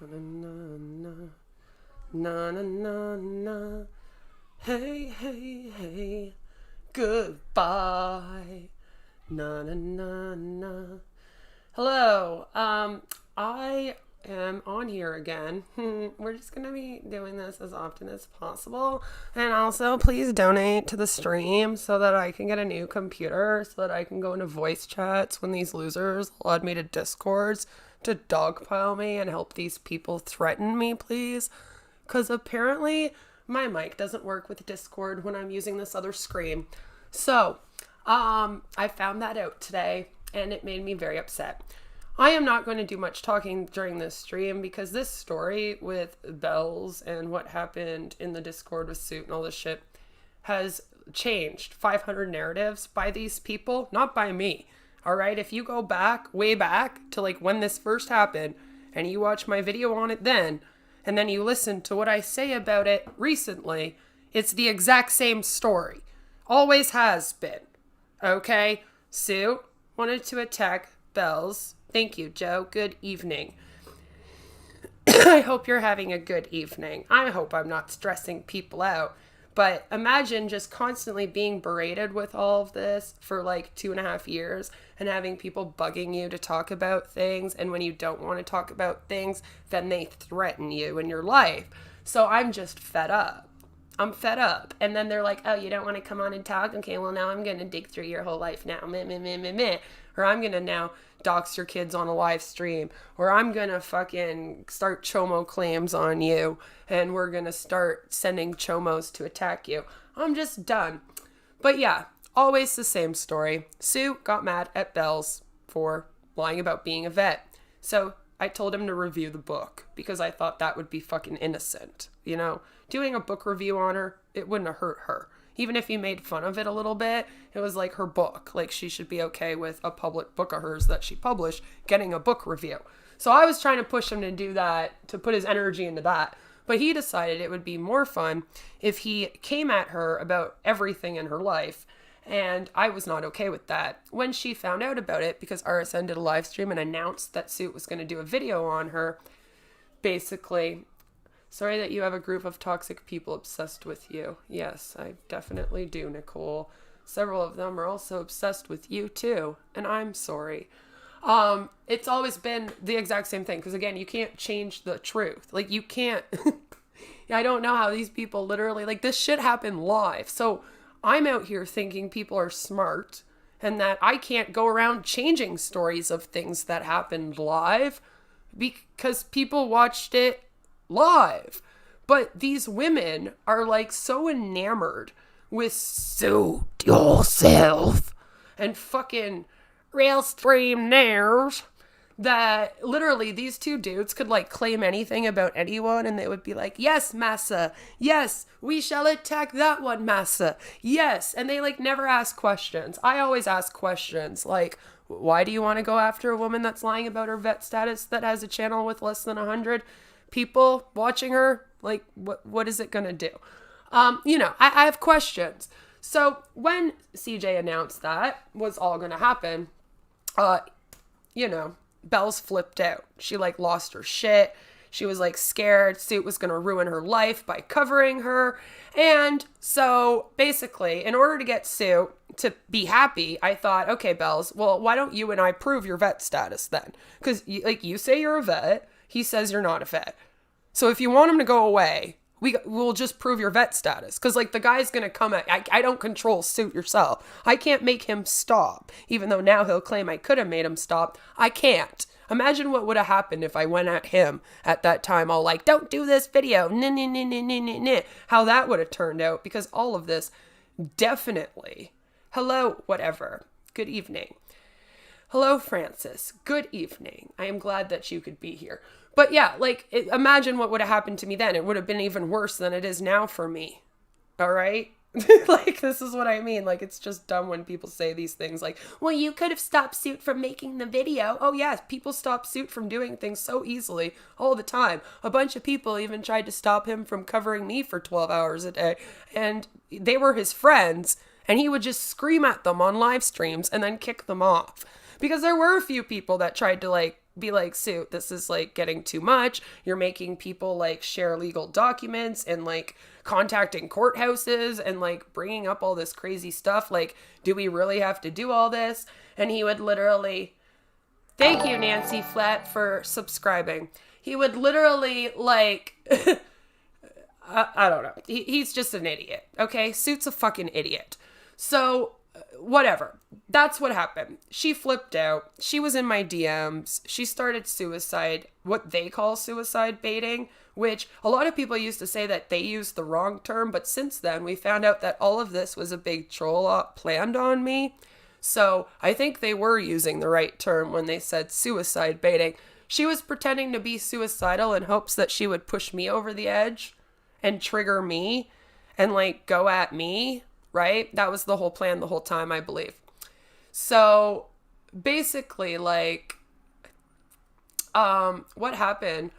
Na na na na na na na. Hey hey hey. Goodbye. Na na na na. Hello. I am on here again. We're just gonna be doing this as often as possible. And also, please donate to the stream so that I can get a new computer, so that I can go into voice chats when these losers allowed me to Discords to dogpile me and help these people threaten me, please. Because apparently my mic doesn't work with Discord when I'm using this other screen. So, I found that out today and it made me very upset. I am not going to do much talking during this stream because this story with Bells and what happened in the Discord with Suit and all this shit has changed 500 narratives by these people, not by me. All right, if you go back, way back to like when this first happened and you watch my video on it then, and then you listen to what I say about it recently, it's the exact same story. Always has been. Okay? Sue wanted to attack Bells. Thank you, Joe. Good evening. I hope you're having a good evening. I hope I'm not stressing people out. But imagine just constantly being berated with all of this for like 2.5 years and having people bugging you to talk about things. And when you don't want to talk about things, then they threaten you in your life. So I'm just fed up. I'm fed up. And then they're like, oh, you don't want to come on and talk? Okay, well, now I'm going to dig through your whole life now. Meh, meh, meh, meh, meh. Or I'm going to now dox your kids on a live stream. Or I'm going to fucking start chomo claims on you. And we're going to start sending chomos to attack you. I'm just done. But yeah, always the same story. Sue got mad at Bells for lying about being a vet. So I told him to review the book because I thought that would be fucking innocent. You know, doing a book review on her, it wouldn't have hurt her. Even if you made fun of it a little bit, it was like her book. Like she should be okay with a public book of hers that she published getting a book review. So I was trying to push him to do that, to put his energy into that. But he decided it would be more fun if he came at her about everything in her life. And I was not okay with that. When she found out about it, because RSN did a live stream and announced that Suit was going to do a video on her, basically, sorry that you have a group of toxic people obsessed with you. Yes, I definitely do, Nicole. Several of them are also obsessed with you too, and I'm sorry. It's always been the exact same thing, because again, you can't change the truth. Like, you can't... I don't know how these people literally... Like, this shit happened live, so I'm out here thinking people are smart, and that I can't go around changing stories of things that happened live, because people watched it live. But these women are like so enamored with suit yourself and fucking real stream nerves that literally these two dudes could like claim anything about anyone and they would be like, yes, massa, yes, we shall attack that one, massa, yes. And they like never ask questions. I always ask questions like, why do you want to go after a woman that's lying about her vet status that has a channel with less than 100 people watching her? Like, what is it gonna do? I have questions. So when CJ announced that was all gonna happen, Bells flipped out. She like lost her shit. She was like scared Suit was gonna ruin her life by covering her. And so basically, in order to get Suit to be happy, I thought, okay, Bells, well, why don't you and I prove your vet status then? Because you say you're a vet, he says you're not a vet. So if you want him to go away, we'll just prove your vet status. Because, like, the guy's going to come at... I don't control Suit yourself. I can't make him stop. Even though now he'll claim I could have made him stop. I can't. Imagine what would have happened if I went at him at that time. All like, don't do this video. How that would have turned out. Because all of this definitely... Hello, whatever. Good evening. Hello, Francis. Good evening. I am glad that you could be here. But yeah, like, imagine what would have happened to me then. It would have been even worse than it is now for me. All right? Like, this is what I mean. Like, it's just dumb when people say these things like, well, you could have stopped Suit from making the video. Oh, yes, people stop Suit from doing things so easily all the time. A bunch of people even tried to stop him from covering me for 12 hours a day. And they were his friends. And he would just scream at them on live streams and then kick them off. Because there were a few people that tried to, like, be like, Sue, this is like getting too much. You're making people like share legal documents and like contacting courthouses and like bringing up all this crazy stuff. Like, do we really have to do all this? And he would literally, thank you, Nancy Flat, for subscribing. He would literally like, I don't know. He's just an idiot. Okay. Suit's a fucking idiot. So whatever. That's what happened. She flipped out. She was in my DMs. She started what they call suicide baiting, which a lot of people used to say that they used the wrong term. But since then, we found out that all of this was a big troll planned on me. So I think they were using the right term when they said suicide baiting. She was pretending to be suicidal in hopes that she would push me over the edge and trigger me and like go at me. Right? That was the whole plan the whole time, I believe. So basically, like, what happened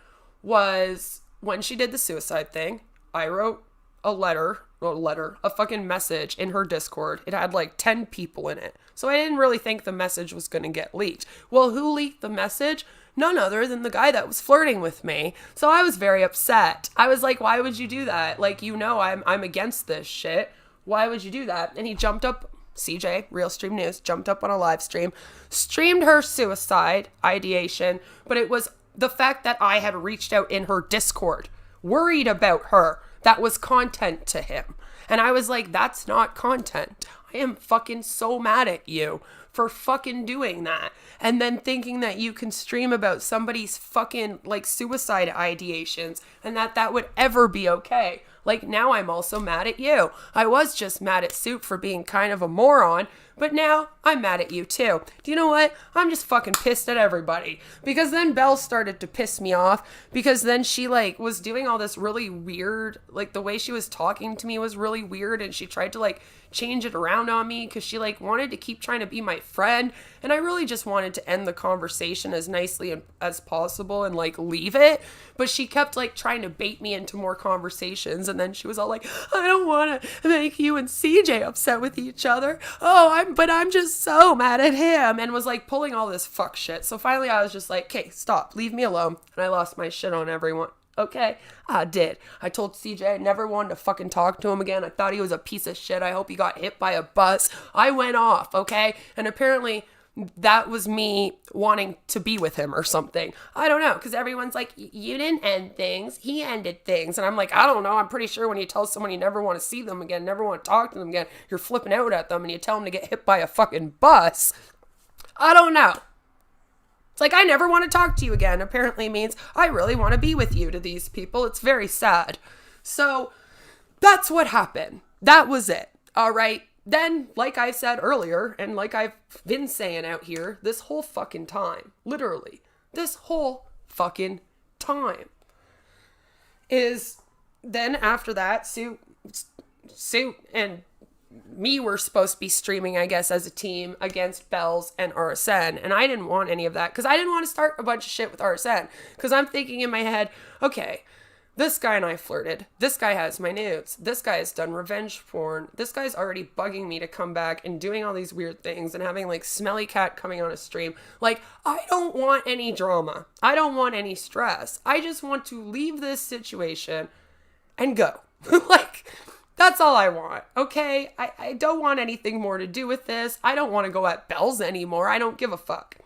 was when she did the suicide thing, I wrote a fucking message in her Discord. It had like 10 people in it. So I didn't really think the message was going to get leaked. Well, who leaked the message? None other than the guy that was flirting with me. So I was very upset. I was like, why would you do that? Like, you know, I'm against this shit. Why would you do that? And he jumped up, CJ, Real Stream News, jumped up on a live stream, streamed her suicide ideation, but it was the fact that I had reached out in her Discord, worried about her. That was content to him. And I was like, that's not content. I am fucking so mad at you for fucking doing that. And then thinking that you can stream about somebody's fucking like suicide ideations and that would ever be okay. Like, now I'm also mad at you. I was just mad at Soup for being kind of a moron, but now I'm mad at you too. Do you know what? I'm just fucking pissed at everybody. Because then Belle started to piss me off, because then she like was doing all this really weird, like the way she was talking to me was really weird, and she tried to like change it around on me because she like wanted to keep trying to be my friend, and I really just wanted to end the conversation as nicely as possible and like leave it, but she kept like trying to bait me into more conversations, and then she was all like, I don't want to make you and CJ upset with each other. But I'm just so mad at him, and was like pulling all this fuck shit. So finally I was just like, okay, stop, leave me alone. And I lost my shit on everyone. Okay, I did. I told CJ I never wanted to fucking talk to him again. I thought he was a piece of shit. I hope he got hit by a bus. I went off, okay? And apparently that was me wanting to be with him or something. I don't know, because everyone's like, you didn't end things. He ended things. And I'm like, I don't know. I'm pretty sure when you tell someone you never want to see them again, never want to talk to them again, you're flipping out at them and you tell them to get hit by a fucking bus. I don't know. It's like, I never want to talk to you again apparently means I really want to be with you to these people. It's very sad. So that's what happened. That was it. All right. Then, like I said earlier, and like I've been saying out here, this whole fucking time, literally, this whole fucking time is then after that, Sue and me were supposed to be streaming, I guess, as a team against Bells and RSN. And I didn't want any of that because I didn't want to start a bunch of shit with RSN. Because I'm thinking in my head, okay, this guy and I flirted. This guy has my nudes. This guy has done revenge porn. This guy's already bugging me to come back and doing all these weird things and having like Smelly Cat coming on a stream. Like, I don't want any drama. I don't want any stress. I just want to leave this situation and go. Like, that's all I want, okay? I don't want anything more to do with this. I don't want to go at Bells anymore. I don't give a fuck.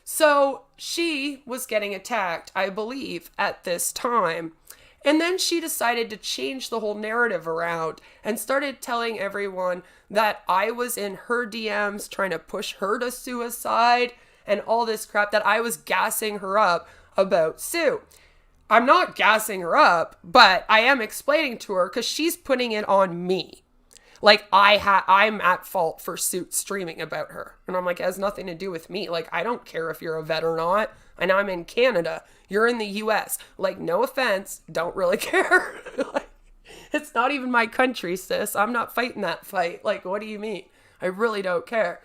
So she was getting attacked, I believe, at this time. And then she decided to change the whole narrative around and started telling everyone that I was in her DMs trying to push her to suicide and all this crap, that I was gassing her up about Sue. I'm not gassing her up, but I am explaining to her because she's putting it on me. Like, I'm at fault for Suit streaming about her. And I'm like, it has nothing to do with me. Like, I don't care if you're a vet or not. And I'm in Canada. You're in the US. Like, no offense. Don't really care. Like, it's not even my country, sis. I'm not fighting that fight. Like, what do you mean? I really don't care.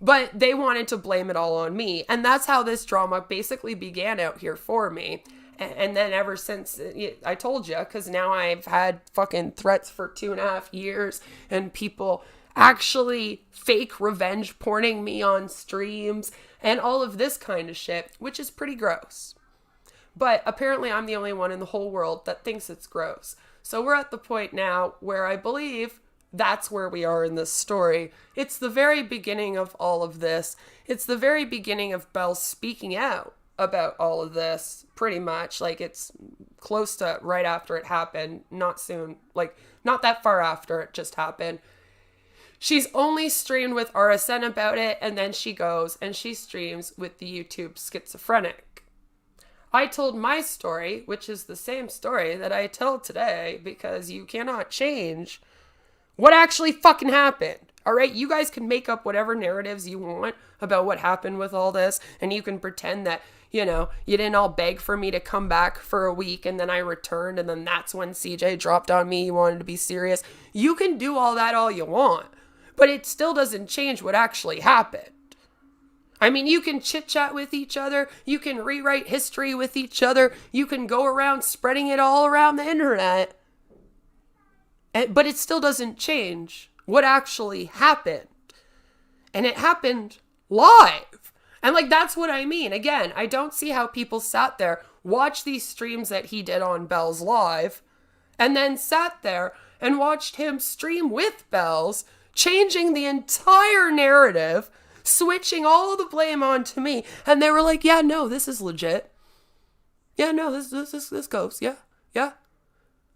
But they wanted to blame it all on me. And that's how this drama basically began out here for me. And then ever since, I told you, because now I've had fucking threats for 2.5 years and people actually fake revenge porning me on streams and all of this kind of shit, which is pretty gross. But apparently I'm the only one in the whole world that thinks it's gross. So we're at the point now where I believe that's where we are in this story. It's the very beginning of all of this. It's the very beginning of Belle speaking out about all of this, pretty much. Like, it's close to right after it happened. Not soon. Like, not that far after it just happened. She's only streamed with RSN about it, and then she goes and she streams with the YouTube Schizophrenic. I told my story, which is the same story that I tell today, because you cannot change what actually fucking happened. All right, you guys can make up whatever narratives you want about what happened with all this, and you can pretend that, you know, you didn't all beg for me to come back for a week, and then I returned, and then that's when CJ dropped on me, you wanted to be serious. You can do all that all you want, but it still doesn't change what actually happened. I mean, you can chit-chat with each other, you can rewrite history with each other, you can go around spreading it all around the internet, but it still doesn't change what actually happened. And it happened live. And like, that's what I mean. Again, I don't see how people sat there, watched these streams that he did on Belle's live, and then sat there and watched him stream with Belle's, changing the entire narrative, switching all the blame onto me. And they were like, yeah, no, this is legit. Yeah, no, this goes. Yeah.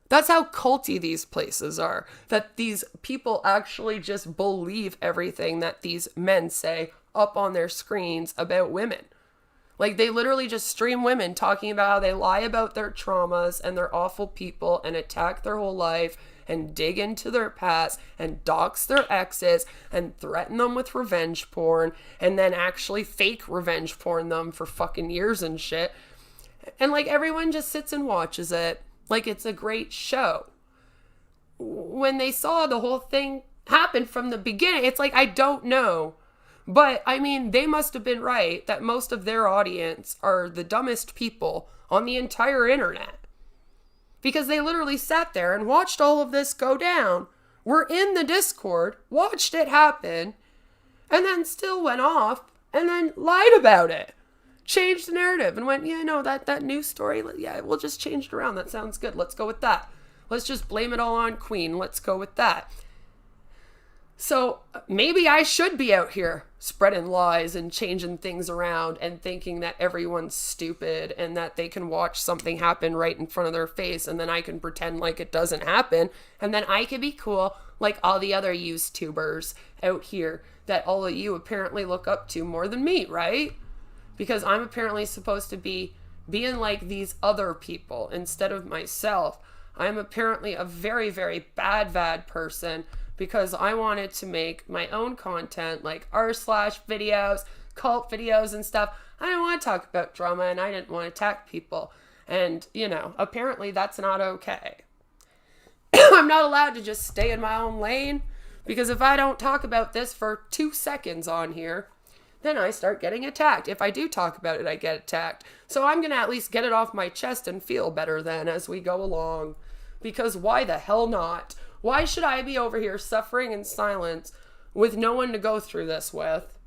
That's how culty these places are. That these people actually just believe everything that these men say up on their screens about women. Like, they literally just stream women talking about how they lie about their traumas and they're awful people and attack their whole life and dig into their past and dox their exes and threaten them with revenge porn and then actually fake revenge porn them for fucking years and shit. And like, everyone just sits and watches it like it's a great show. When they saw the whole thing happen from the beginning, it's like, I don't know. But, I mean, they must have been right that most of their audience are the dumbest people on the entire internet. Because they literally sat there and watched all of this go down, were in the Discord, watched it happen, and then still went off and then lied about it. Changed the narrative and went, yeah, no, that news story, yeah, we'll just change it around. That sounds good. Let's go with that. Let's just blame it all on Queen. Let's go with that. So maybe I should be out here spreading lies and changing things around and thinking that everyone's stupid and that they can watch something happen right in front of their face and then I can pretend like it doesn't happen and then I can be cool like all the other YouTubers out here that all of you apparently look up to more than me, right? Because I'm apparently supposed to be being like these other people instead of myself. I'm apparently a very, very bad person because I wanted to make my own content like r/videos, cult videos and stuff. I didn't want to talk about drama and I didn't want to attack people. And, you know, apparently that's not okay. I'm not allowed to just stay in my own lane because if I don't talk about this for 2 seconds on here, then I start getting attacked. If I do talk about it, I get attacked. So I'm going to at least get it off my chest and feel better then as we go along. Because why the hell not? Why should I be over here suffering in silence with no one to go through this with?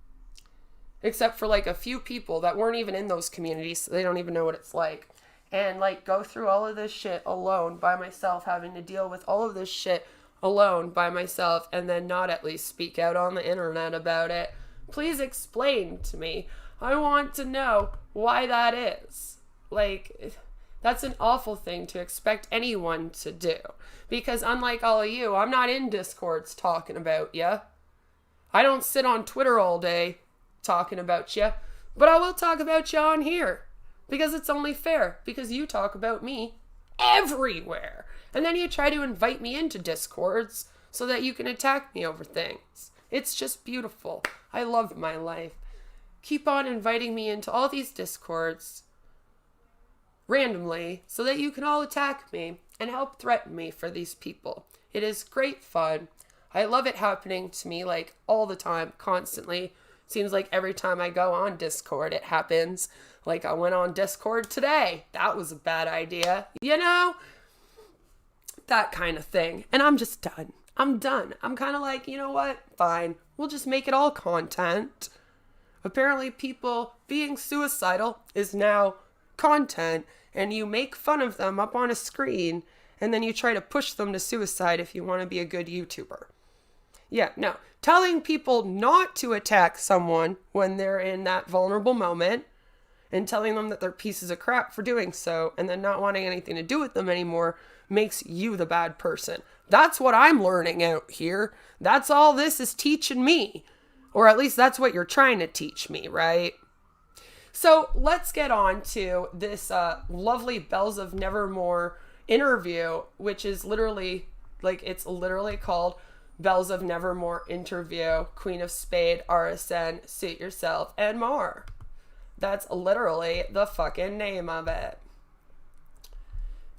Except for like a few people that weren't even in those communities, so they don't even know what it's like. And like go through all of this shit alone by myself, having to deal with all of this shit alone by myself, and then not at least speak out on the internet about it. Please explain to me. I want to know why that is. Like, that's an awful thing to expect anyone to do. Because unlike all of you, I'm not in Discords talking about you. I don't sit on Twitter all day talking about you. But I will talk about you on here. Because it's only fair. Because you talk about me everywhere. And then you try to invite me into Discords so that you can attack me over things. It's just beautiful. I love my life. Keep on inviting me into all these Discords randomly so that you can all attack me and help threaten me for these people. It is great fun. I love it happening to me like all the time, constantly. Seems like every time I go on Discord, it happens. Like I went on Discord today. That was a bad idea. You know? That kind of thing. And I'm just done. I'm done. I'm kind of like, you know what? Fine. We'll just make it all content. Apparently people being suicidal is now content, and you make fun of them up on a screen, and then you try to push them to suicide if you want to be a good YouTuber. Yeah, no. Telling people not to attack someone when they're in that vulnerable moment and telling them that they're pieces of crap for doing so and then not wanting anything to do with them anymore makes you the bad person. That's what I'm learning out here. That's all this is teaching me. Or at least that's what you're trying to teach me, right? So let's get on to this lovely Bells of Nevermore interview, which is literally, it's literally called Bells of Nevermore interview, Queen of Spade, RSN, Suit Yourself, and more. That's literally the fucking name of it.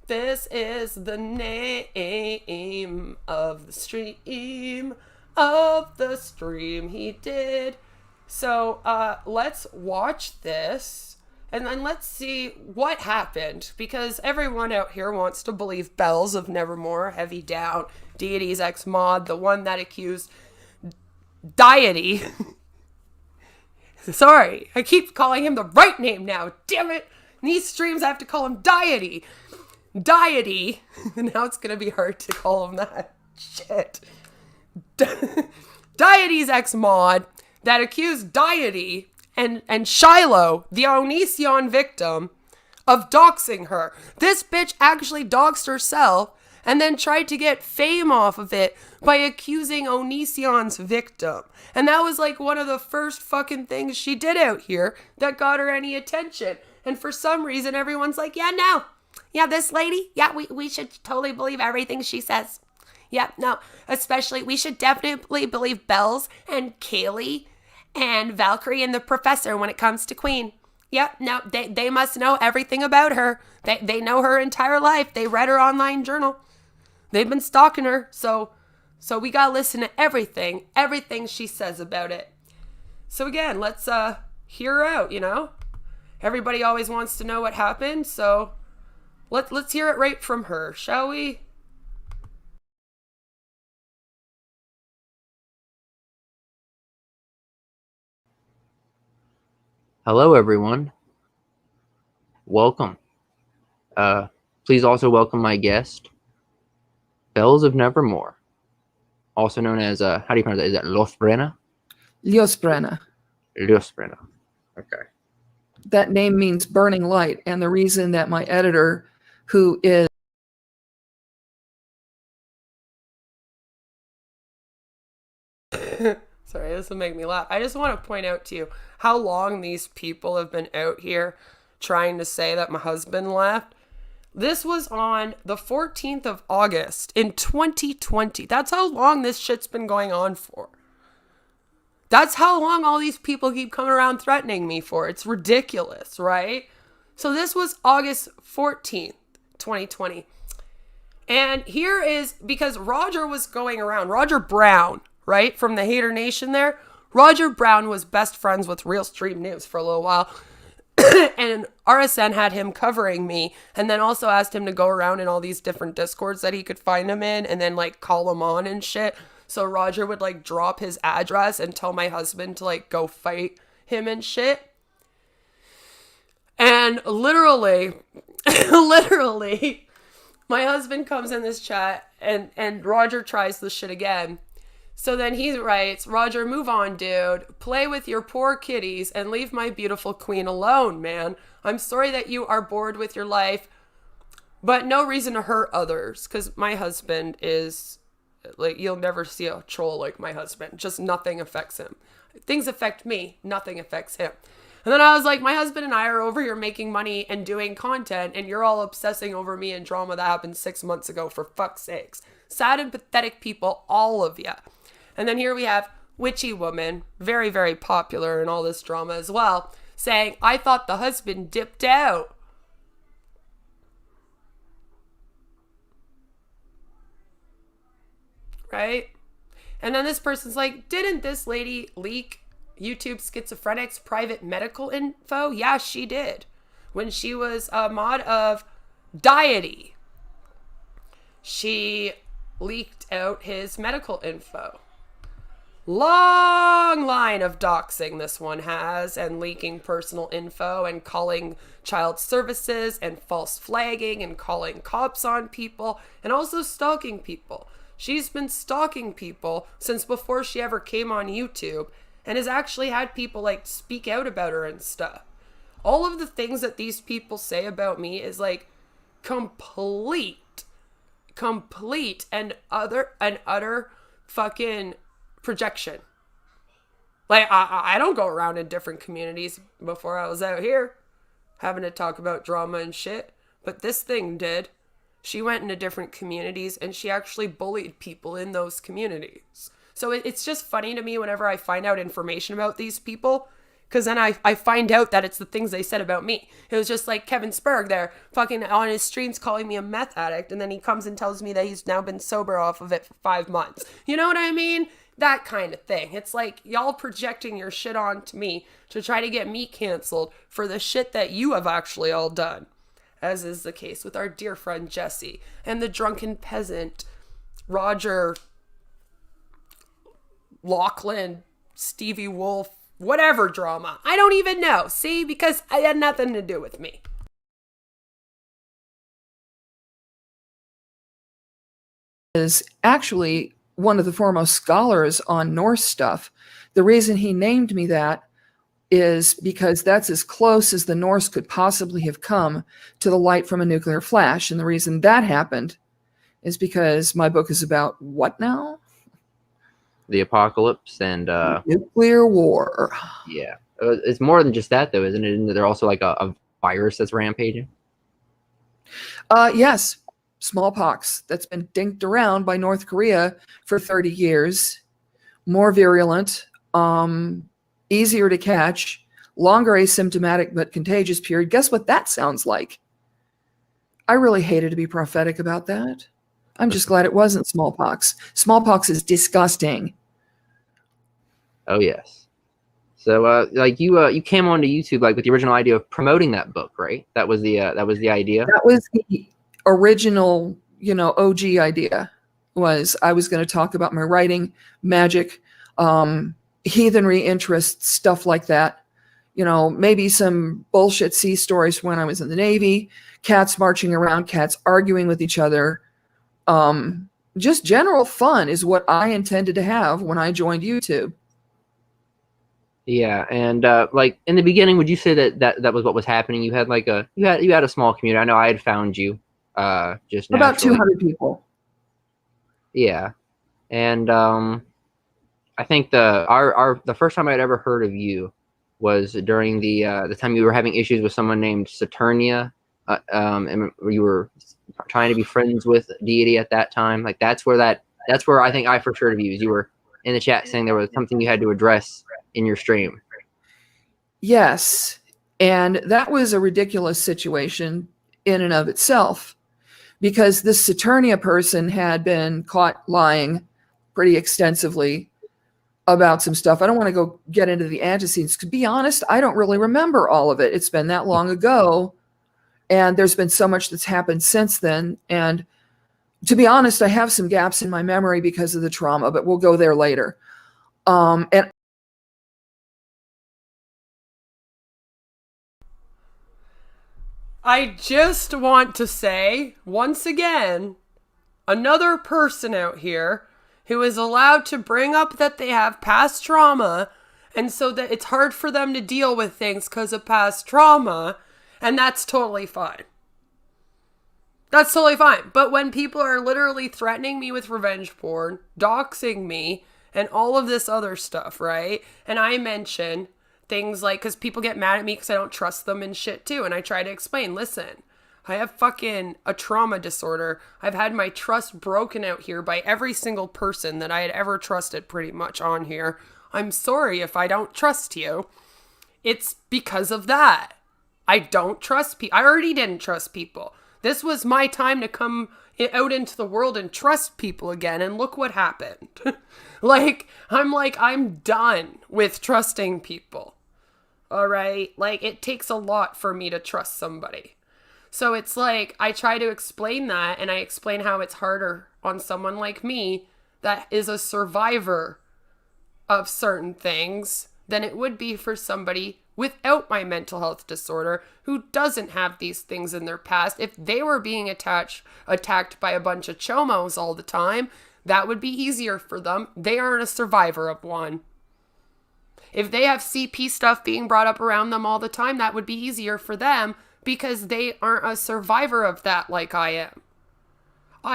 This is the name of the stream. He did. So let's watch this and then let's see what happened, because everyone out here wants to believe Bells of Nevermore, heavy down, Deity's ex-mod, the one that accused Deity. Sorry, I keep calling him the right name now, damn it. In these streams I have to call him Deity. Now it's gonna be hard to call him that. Shit. Deity's ex-mod that accused Deity and Shiloh, the Onision victim, of doxing her. This bitch actually doxed herself and then tried to get fame off of it by accusing Onision's victim. And that was like one of the first fucking things she did out here that got her any attention. And for some reason, everyone's like, yeah, no. Yeah, this lady, yeah, we should totally believe everything she says. Yeah, no, especially, we should definitely believe Bells and Kaylee and Valkyrie and the Professor when it comes to Queen. Yeah, no, they must know everything about her. They know her entire life. They read her online journal. They've been stalking her, so we gotta listen to everything she says about it. So again, let's hear her out, you know? Everybody always wants to know what happened, so let's hear it right from her, shall we? Hello, everyone. Welcome. Please also welcome my guest, Bells of Nevermore, also known as, how do you pronounce that? Is that Losbrena? Losbrena. Losbrena. Okay. That name means burning light, and the reason that my editor, who is Sorry, this will make me laugh. I just want to point out to you how long these people have been out here trying to say that my husband left. This was on the 14th of August in 2020. That's how long this shit's been going on for. That's how long all these people keep coming around threatening me for. It's ridiculous, right? So this was August 14th, 2020. And here is, because Roger was going around, Roger Brown, right, from the Hater Nation there. Roger Brown was best friends with Real Stream News for a little while. And RSN had him covering me, and then also asked him to go around in all these different Discords that he could find him in and then like call him on and shit. So Roger would like drop his address and tell my husband to like go fight him and shit. And literally, my husband comes in this chat and Roger tries this shit again. So then he writes, Roger, move on, dude. Play with your poor kitties and leave my beautiful queen alone, man. I'm sorry that you are bored with your life, but no reason to hurt others. Because my husband is, like, you'll never see a troll like my husband. Just nothing affects him. Things affect me. Nothing affects him. And then I was like, my husband and I are over here making money and doing content, and you're all obsessing over me and drama that happened 6 months ago, for fuck's sakes. Sad and pathetic people, all of you. And then here we have Witchy Woman, very, very popular in all this drama as well, saying, I thought the husband dipped out. Right? And then this person's like, didn't this lady leak YouTube Schizophrenic's private medical info? Yeah, she did. When she was a mod of Deity, she leaked out his medical info. long line of doxing this one has, and leaking personal info, and calling child services, and false flagging, and calling cops on people, and also stalking people. She's been stalking people since before she ever came on YouTube, and has actually had people like speak out about her and stuff. All of the things that these people say about me is like complete and utter fucking projection. Like, I don't go around in different communities before I was out here having to talk about drama and shit, but this thing did. She went into different communities and she actually bullied people in those communities. So it's just funny to me whenever I find out information about these people, because then I find out that it's the things they said about me. It was just like Kevin Spurg there, fucking on his streams calling me a meth addict, and then he comes and tells me that he's now been sober off of it for 5 months. You know what I mean? That kind of thing. It's like y'all projecting your shit onto me to try to get me canceled for the shit that you have actually all done. As is the case with our dear friend Jesse and the drunken peasant Roger Lachlan, Stevie Wolf, whatever drama. I don't even know. See, because it had nothing to do with me. Is actually one of the foremost scholars on Norse stuff. The reason he named me that is because that's as close as the Norse could possibly have come to the light from a nuclear flash. And the reason that happened is because my book is about what now? The apocalypse and nuclear war. Yeah, it's more than just that, though, isn't it? Isn't there also like a virus that's rampaging? Yes, smallpox that's been dinked around by North Korea for 30 years. More virulent, easier to catch, longer asymptomatic but contagious period. Guess what that sounds like? I really hated to be prophetic about that. I'm just glad it wasn't smallpox. Smallpox is disgusting. Oh yes. So like you came onto YouTube like with the original idea of promoting that book, right? That was the idea. That was the original, OG idea. Was I was going to talk about my writing, magic, heathenry interests, stuff like that. Maybe some bullshit sea stories when I was in the Navy, cats marching around, cats arguing with each other. Just general fun is what I intended to have when I joined YouTube. Yeah, and like in the beginning, would you say that was what was happening? You had like you had a small community. I know I had found you just naturally. About 200 people. Yeah, and I think the first time I'd ever heard of you was during the time you were having issues with someone named Saturnia, and you were trying to be friends with Deity at that time. Like that's where I think I first heard of you. Is you were in the chat saying there was something you had to address in your stream. Yes, and that was a ridiculous situation in and of itself, because this Saturnia person had been caught lying pretty extensively about some stuff. I don't want to go get into the antecedents. To be honest, I don't really remember all of it. It's been that long ago, and there's been so much that's happened since then. And to be honest, I have some gaps in my memory because of the trauma, but we'll go there later. And I just want to say, once again, another person out here who is allowed to bring up that they have past trauma, and so that it's hard for them to deal with things because of past trauma, and that's totally fine. That's totally fine. But when people are literally threatening me with revenge porn, doxing me, and all of this other stuff, right? And I mention things like, because people get mad at me because I don't trust them and shit too. And I try to explain, listen, I have fucking a trauma disorder. I've had my trust broken out here by every single person that I had ever trusted pretty much on here. I'm sorry if I don't trust you. It's because of that. I don't trust people. I already didn't trust people. This was my time to come out into the world and trust people again. And look what happened. I'm done with trusting people. All right. Like, it takes a lot for me to trust somebody. So it's like, I try to explain that, and I explain how it's harder on someone like me that is a survivor of certain things than it would be for somebody without my mental health disorder who doesn't have these things in their past. If they were being attacked by a bunch of chomos all the time, that would be easier for them. They aren't a survivor of one. If they have CP stuff being brought up around them all the time, that would be easier for them because they aren't a survivor of that like I am.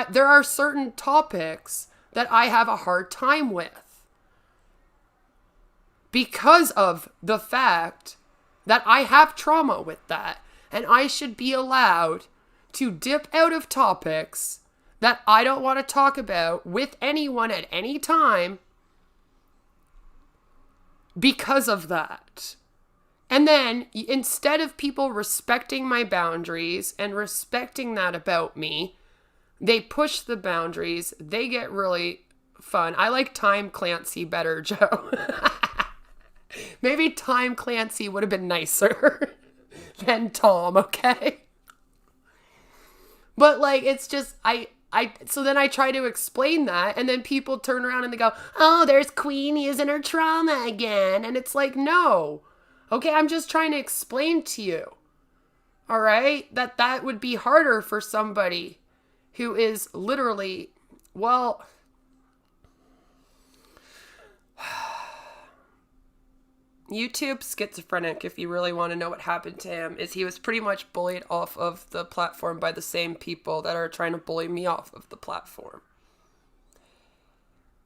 There are certain topics that I have a hard time with because of the fact that I have trauma with that, and I should be allowed to dip out of topics that I don't want to talk about with anyone at any time because of that. And then instead of people respecting my boundaries and respecting that about me, they push the boundaries. They get really fun. I like Time Clancy better, Joe. Maybe Time Clancy would have been nicer than Tom, okay? But like, it's just, so then I try to explain that, and then people turn around and they go, oh, there's Queen using her trauma again. And it's like, no. Okay, I'm just trying to explain to you, all right, that would be harder for somebody who is literally, well, YouTube schizophrenic, if you really want to know what happened to him, is he was pretty much bullied off of the platform by the same people that are trying to bully me off of the platform.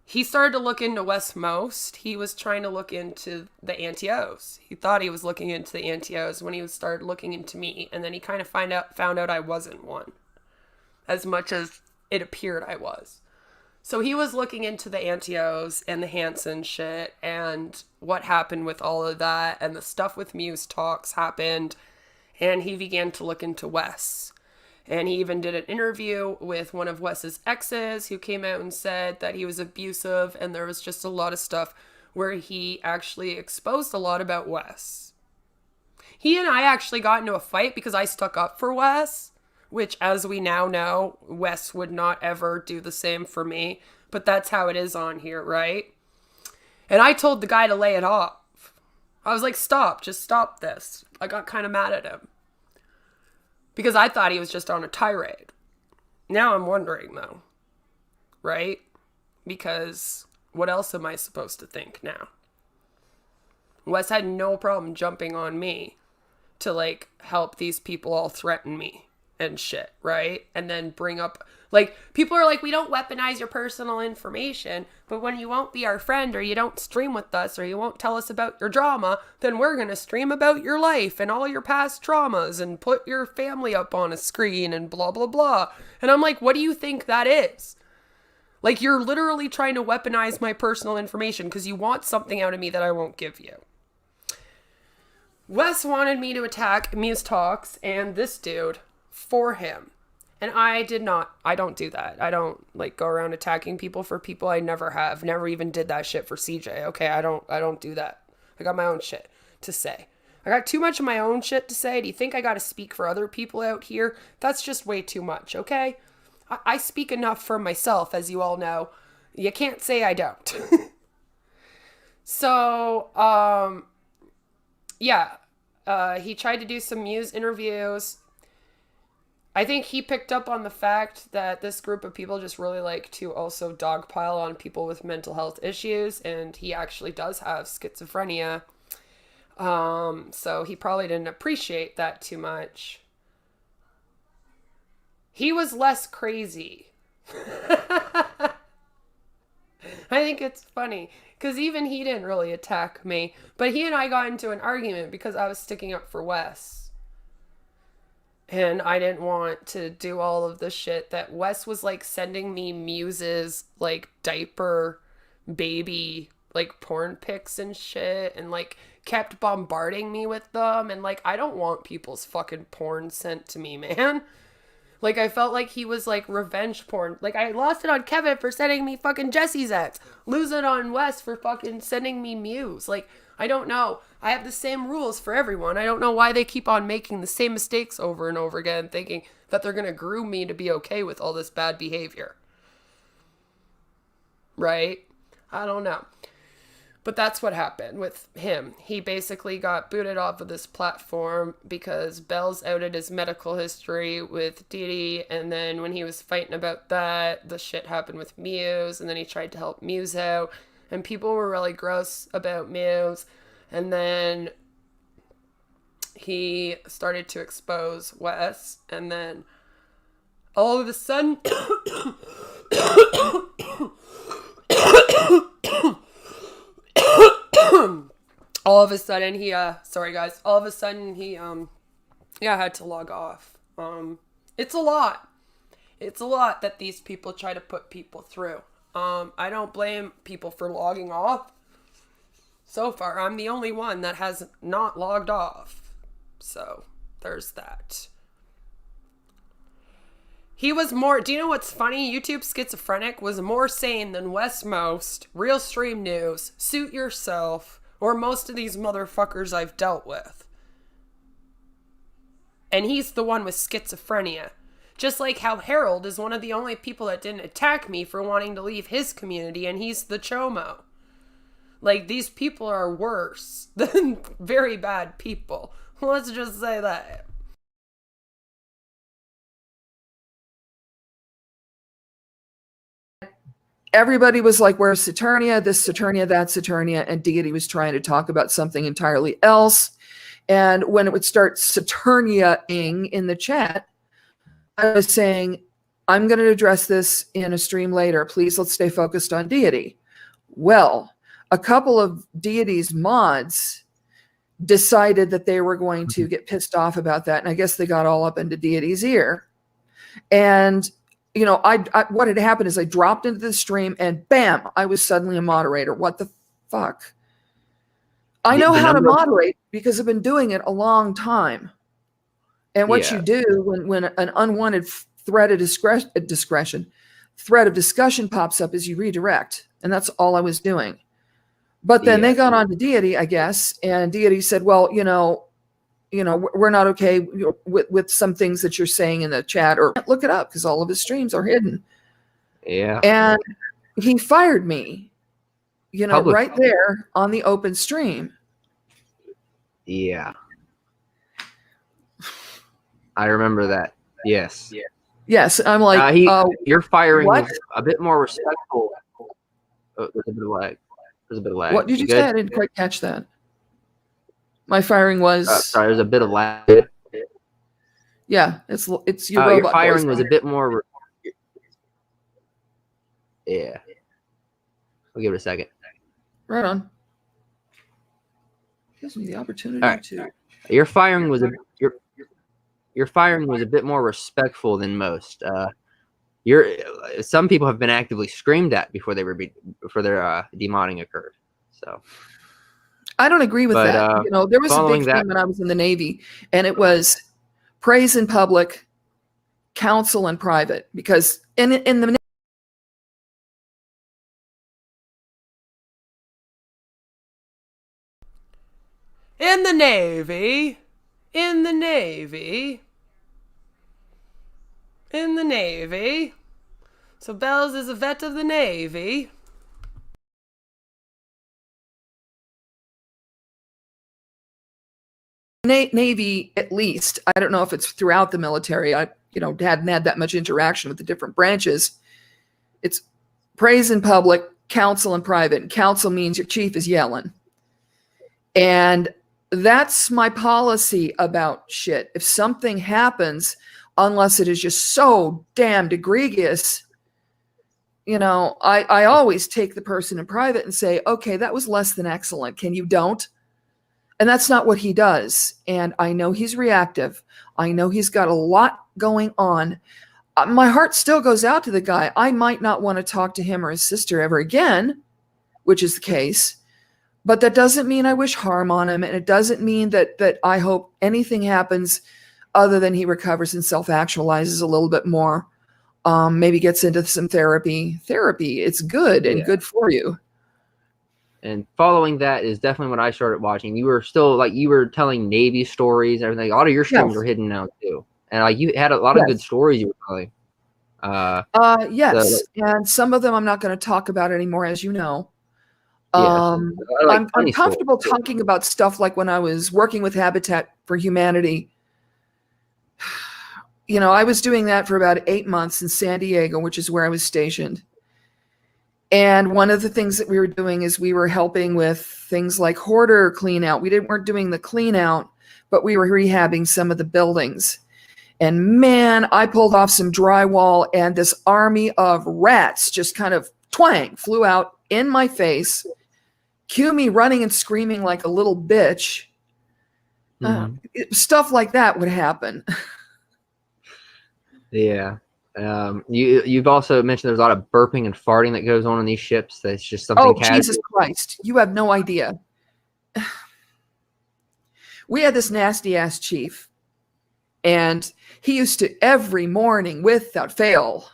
He started to look into West Most. He was trying to look into the anti-Os. He thought he was looking into the anti-Os when he started looking into me, and then he kind of found out I wasn't one, as much as it appeared I was. So he was looking into the anti-Os and the Hansen shit and what happened with all of that, and the stuff with Mrz Talks happened, and he began to look into Wes. And he even did an interview with one of Wes's exes who came out and said that he was abusive, and there was just a lot of stuff where he actually exposed a lot about Wes. He and I actually got into a fight because I stuck up for Wes, which, as we now know, Wes would not ever do the same for me. But that's how it is on here, right? And I told the guy to lay it off. I was like, stop, just stop this. I got kind of mad at him, because I thought he was just on a tirade. Now I'm wondering, though, right? Because what else am I supposed to think now? Wes had no problem jumping on me to, like, help these people all threaten me and shit, right? And then bring up, like, people are like, we don't weaponize your personal information, but when you won't be our friend, or you don't stream with us, or you won't tell us about your drama, then we're gonna stream about your life and all your past traumas and put your family up on a screen and blah, blah, blah. And I'm like, what do you think that is? Like, you're literally trying to weaponize my personal information because you want something out of me that I won't give you. Wes wanted me to attack Mrz Talks and this dude for him. And I did not. I don't do that. I don't, like, go around attacking people for people. I never have. Never even did that shit for CJ. Okay, I don't do that. I got my own shit to say. I got too much of my own shit to say. Do you think I got to speak for other people out here? That's just way too much, okay? I speak enough for myself, as you all know. You can't say I don't. So, yeah. He tried to do some Mrz interviews. I think he picked up on the fact that this group of people just really like to also dogpile on people with mental health issues, and he actually does have schizophrenia. So he probably didn't appreciate that too much. He was less crazy. I think it's funny, because even he didn't really attack me, but he and I got into an argument because I was sticking up for Wes. And I didn't want to do all of the shit that Wes was, like, sending me Mrz's, like, diaper baby, like, porn pics and shit, and, like, kept bombarding me with them. And, like, I don't want people's fucking porn sent to me, man. Like, I felt like he was, like, revenge porn. Like, I lost it on Kevin for sending me fucking Jesse's ex. Lose it on Wes for fucking sending me Mrz. Like, I don't know. I have the same rules for everyone. I don't know why they keep on making the same mistakes over and over again, thinking that they're going to groom me to be okay with all this bad behavior. Right? I don't know. But that's what happened with him. He basically got booted off of this platform because Bells outed his medical history with Deity, and then when he was fighting about that, the shit happened with Muse, and then he tried to help Muse out, and people were really gross about Muse, and then he started to expose Wes, and then all of a sudden all of a sudden he sorry guys, all of a sudden he had to log off. It's a lot that these people try to put people through. I don't blame people for logging off. So far I'm the only one that has not logged off, so there's that. He was more, do you know what's funny? YouTube Schizophrenic was more sane than West Most, Real Stream News, Suit Yourself, or most of these motherfuckers I've dealt with. And he's the one with schizophrenia. Just like how Harold is one of the only people that didn't attack me for wanting to leave his community, and he's the chomo. Like, these people are worse than very bad people. Let's just say that. Everybody was like, where's Saturnia? This Saturnia, that Saturnia. And Deity was trying to talk about something entirely else. And when it would start Saturnia-ing in the chat, I was saying, I'm going to address this in a stream later. Please, let's stay focused on Deity. Well, a couple of Deity's mods decided that they were going to get pissed off about that. And I guess they got all up into Deity's ear. And you know, I what had happened is I dropped into the stream and bam, I was suddenly a moderator. What the fuck? I know how to moderate because I've been doing it a long time. And what you do when an unwanted threat of discussion pops up is you redirect. And that's all I was doing. But then they got on to Deity, I guess, and Deity said, well, you know, we're not okay with some things that you're saying in the chat, or look it up because all of his streams are hidden. Yeah. And he fired me, right there on the open stream. Yeah. I remember that. Yes. Yeah. Yes. I'm like, your firing was a bit more respectful. Oh, there's a bit of lag. What did you say? I didn't quite catch that. My firing was sorry, there's a bit of lag. Yeah, it's your robot. Your firing was a bit more. Yeah, I'll give it a second. Right on. Gives me the opportunity to. Your firing was your firing was a bit more respectful than most. Some people have been actively screamed at before their demodding occurred. So. I don't agree with that. There was a big thing when I was in the Navy, and it was praise in public, counsel in private. Because in the in the Navy. So Bells is a vet of the Navy. Navy, at least, I don't know if it's throughout the military. I hadn't had that much interaction with the different branches. It's praise in public, counsel in private. And counsel means your chief is yelling. And that's my policy about shit. If something happens, unless it is just so damned egregious, I always take the person in private and say, okay, that was less than excellent. Can you don't? And that's not what he does. And I know he's reactive. I know he's got a lot going on. My heart still goes out to the guy. I might not want to talk to him or his sister ever again, which is the case. But that doesn't mean I wish harm on him. And it doesn't mean that I hope anything happens other than he recovers and self-actualizes a little bit more. Maybe gets into some therapy. It's good and good for you. And following that is definitely when I started watching. You were still you were telling Navy stories and everything. A lot of your streams are hidden now too. And you had a lot of good stories you were telling. Yes. And some of them I'm not going to talk about anymore, as you know. Yes. I like I'm funny comfortable stories. talking about stuff like when I was working with Habitat for Humanity. I was doing that for about 8 months in San Diego, which is where I was stationed. And one of the things that we were doing is we were helping with things like hoarder clean out. Weren't doing the clean out, but we were rehabbing some of the buildings. And man, I pulled off some drywall and this army of rats just kind of flew out in my face. Cue me running and screaming like a little bitch. Stuff like that would happen. Yeah. You've also mentioned there's a lot of burping and farting that goes on in these ships. That's just something casual. Jesus Christ. You have no idea. We had this nasty ass chief, and he used to every morning without fail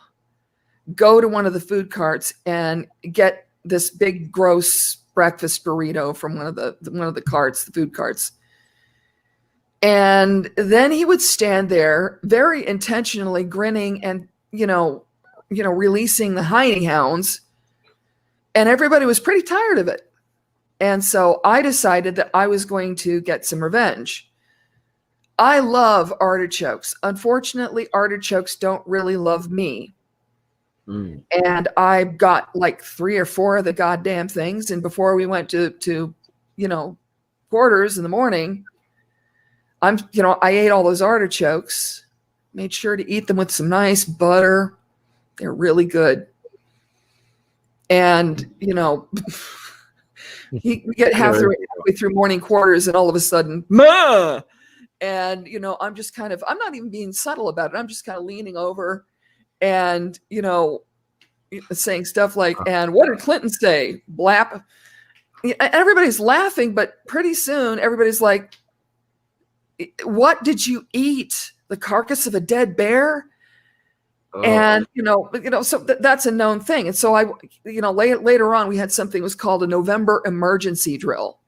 go to one of the food carts and get this big gross breakfast burrito from one of the carts, the food carts. And then he would stand there very intentionally grinning and, releasing the hiney hounds. And everybody was pretty tired of it. And so I decided that I was going to get some revenge. I love artichokes. Unfortunately, artichokes don't really love me. And I got like 3 or 4 of the goddamn things. And before we went to quarters in the morning, I ate all those artichokes, made sure to eat them with some nice butter. They're really good. And, we get halfway through morning quarters and all of a sudden, ma! And, I'm not even being subtle about it. I'm just kind of leaning over and, saying stuff like, and what did Clinton say? Blap. Everybody's laughing, but pretty soon everybody's like, what did you eat? The carcass of a dead bear? Oh. And, so that's a known thing. And so later on, we had something that was called a November emergency drill.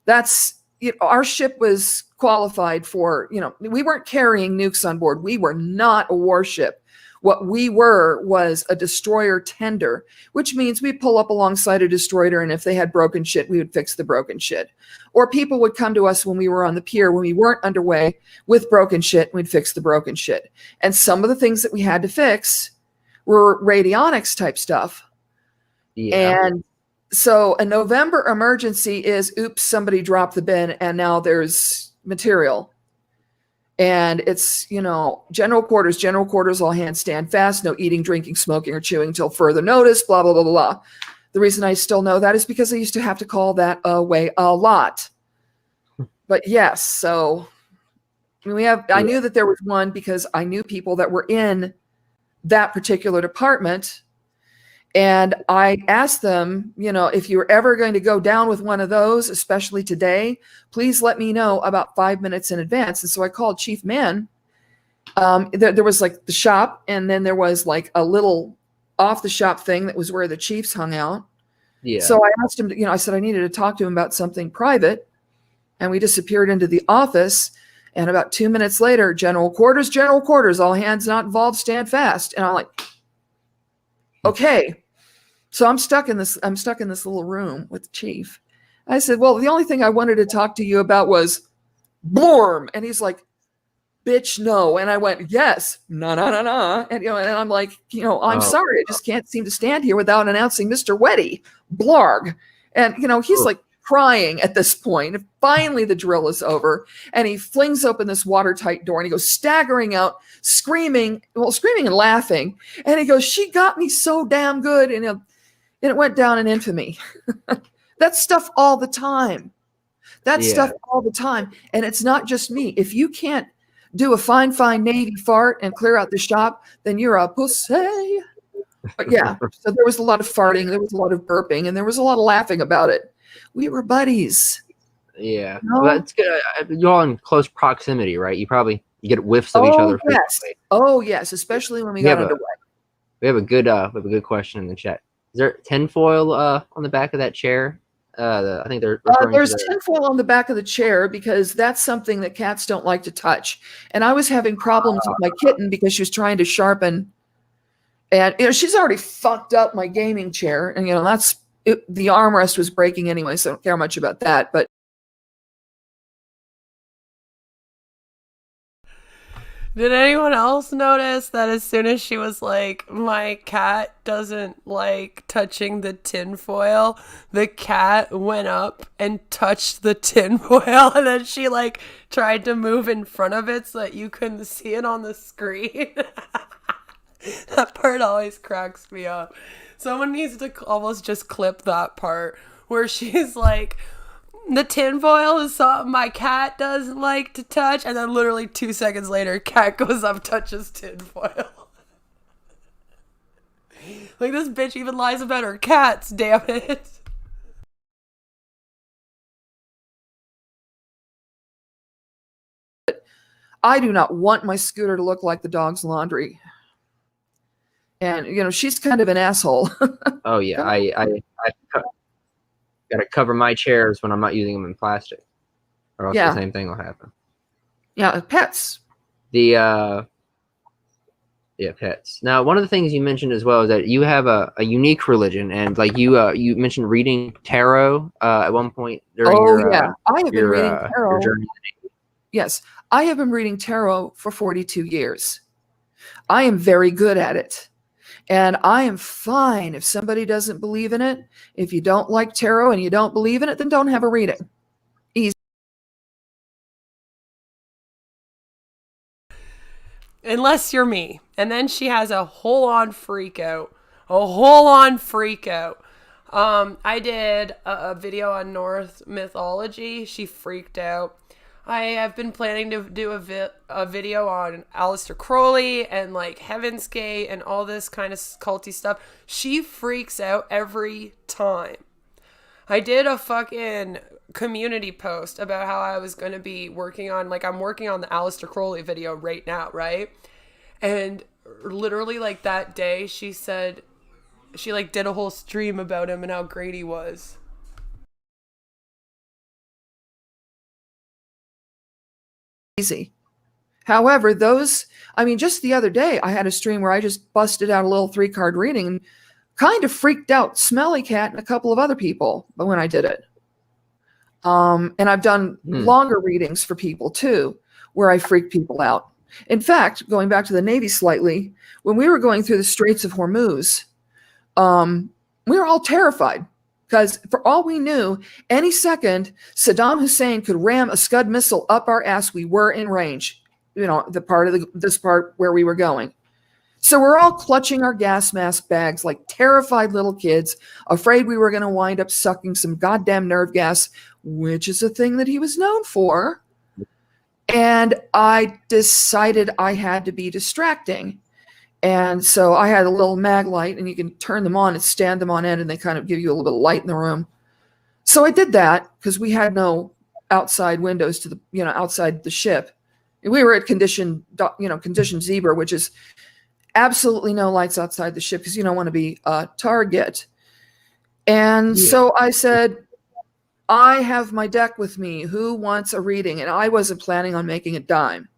That's, our ship was qualified for, we weren't carrying nukes on board. We were not a warship. What we were was a destroyer tender, which means we pull up alongside a destroyer, and if they had broken shit, we would fix the broken shit. Or people would come to us when we were on the pier, when we weren't underway, with broken shit, and we'd fix the broken shit. And some of the things that we had to fix were radionics type stuff. Yeah. And so a November emergency is, oops, somebody dropped the bin, and now there's material. And it's, general quarters, all hands stand fast, no eating, drinking, smoking, or chewing until further notice, blah, blah, blah, blah, blah. The reason I still know that is because I used to have to call that away a lot. But yes, so I knew that there was one because I knew people that were in that particular department. And I asked them, if you were ever going to go down with one of those, especially today, please let me know about 5 minutes in advance. And so I called Chief Mann. There was like the shop, and then there was like a little off the shop thing that was where the chiefs hung out. Yeah. So I asked him, I said I needed to talk to him about something private. And we disappeared into the office. And about 2 minutes later, general quarters, all hands not involved, stand fast. And I'm like, okay. So I'm stuck in this little room with the chief. I said, well, the only thing I wanted to talk to you about was Blorm. And he's like, bitch, no. And I went, yes, no. And, and I'm like, I'm sorry. I just can't seem to stand here without announcing Mr. Weddy, Blarg. And, he's like crying at this point. And finally, the drill is over. And he flings open this watertight door and he goes staggering out, screaming and laughing. And he goes, she got me so damn good. And it went down in infamy. That's stuff all the time. Stuff all the time. And it's not just me. If you can't do a fine Navy fart and clear out the shop, then you're a pussy. But yeah, so there was a lot of farting, there was a lot of burping, and there was a lot of laughing about it. We were buddies. Yeah. Well, that's good. You're all in close proximity, right? You get whiffs of each other. Yes. Oh, yes. Especially when we got underway. We have a good question in the chat. Is there tinfoil on the back of that chair? I think there's tinfoil on the back of the chair because that's something that cats don't like to touch. And I was having problems with my kitten because she was trying to sharpen, and she's already fucked up my gaming chair, and that's the armrest was breaking anyway, so I don't care much about that. But did anyone else notice that as soon as she was like, my cat doesn't like touching the tinfoil, the cat went up and touched the tinfoil, and then she like tried to move in front of it so that you couldn't see it on the screen? That part always cracks me up. Someone needs to almost just clip that part where she's like, the tinfoil is something my cat doesn't like to touch, and then literally 2 seconds later, cat goes up, touches tinfoil. Like, this bitch even lies about her cats, damn it. I do not want my scooter to look like the dog's laundry. And, you know, she's kind of an asshole. Oh yeah, I got to cover my chairs when I'm not using them in plastic, or else Yeah. the same thing will happen. Yeah, pets. Yeah, pets. Now, one of the things you mentioned as well is that you have a unique religion, and like you mentioned reading tarot at one point during your I have been reading your tarot. journey. Yes, I have been reading tarot for 42 years. I am very good at it. And I am fine if somebody doesn't believe in it. If you don't like tarot and you don't believe in it, then don't have a reading. Easy. Unless you're me. And then she has a whole-on freak out. A whole-on freak out. I did a video on Norse mythology. She freaked out. I have been planning to do a video on Aleister Crowley and like Heaven's Gate and all this kind of culty stuff. She freaks out every time. I did a fucking community post about how I was going to be working on, like, I'm working on the Aleister Crowley video right now, right? And literally like that day she said, she like did a whole stream about him and how great he was. Easy. However, just the other day, I had a stream where I just busted out a little 3-card reading and kind of freaked out Smelly Cat and a couple of other people when I did it. And I've done longer readings for people too, where I freak people out. In fact, going back to the Navy slightly, when we were going through the Straits of Hormuz, we were all terrified. Because for all we knew, any second, Saddam Hussein could ram a Scud missile up our ass. We were in range, you know, this part where we were going. So we're all clutching our gas mask bags like terrified little kids, afraid we were going to wind up sucking some goddamn nerve gas, which is a thing that he was known for. And I decided I had to be distracting. And so I had a little mag light, and you can turn them on and stand them on end, and they kind of give you a little bit of light in the room. So I did that because we had no outside windows to the, you know, outside the ship. We were at condition zebra, which is absolutely no lights outside the ship because you don't want to be a target. And so I said, I have my deck with me. Who wants a reading? And I wasn't planning on making a dime.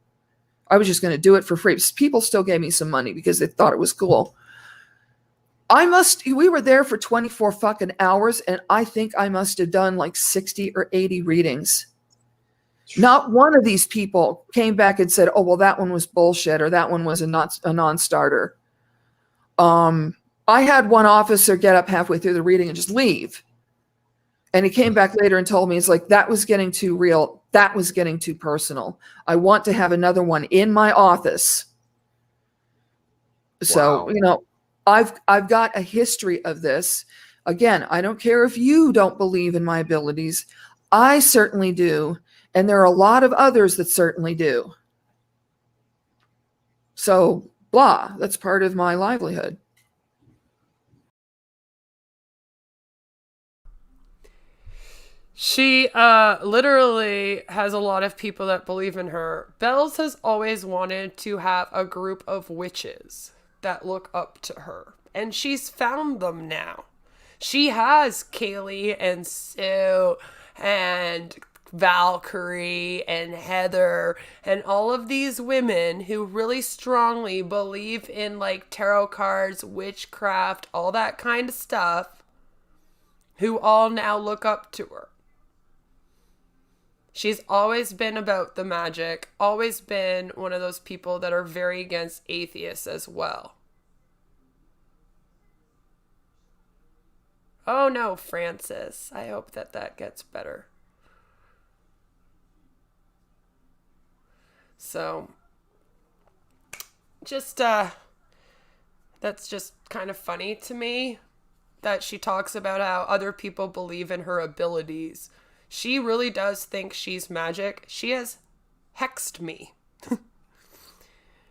I was just going to do it for free. People still gave me some money because they thought it was cool. We were there for 24 fucking hours, and I think I must have done like 60 or 80 readings. Not one of these people came back and said, oh, well, that one was bullshit, or that one was a non-starter. I had one officer get up halfway through the reading and just leave. And he came back later and told me, it's like, that was getting too real. That was getting too personal. I want to have another one in my office. So, Wow. you know, I've got a history of this. Again, I don't care if you don't believe in my abilities. I certainly do. And there are a lot of others that certainly do. So, blah, that's part of my livelihood. She literally has a lot of people that believe in her. Bells has always wanted to have a group of witches that look up to her. And she's found them now. She has Kaylee and Sue and Valkyrie and Heather and all of these women who really strongly believe in like tarot cards, witchcraft, all that kind of stuff. who all now look up to her. She's always been about the magic, always been one of those people that are very against atheists as well. Oh no, Francis. I hope that gets better. So, that's just kind of funny to me that she talks about how other people believe in her abilities. She really does think she's magic. She has hexed me.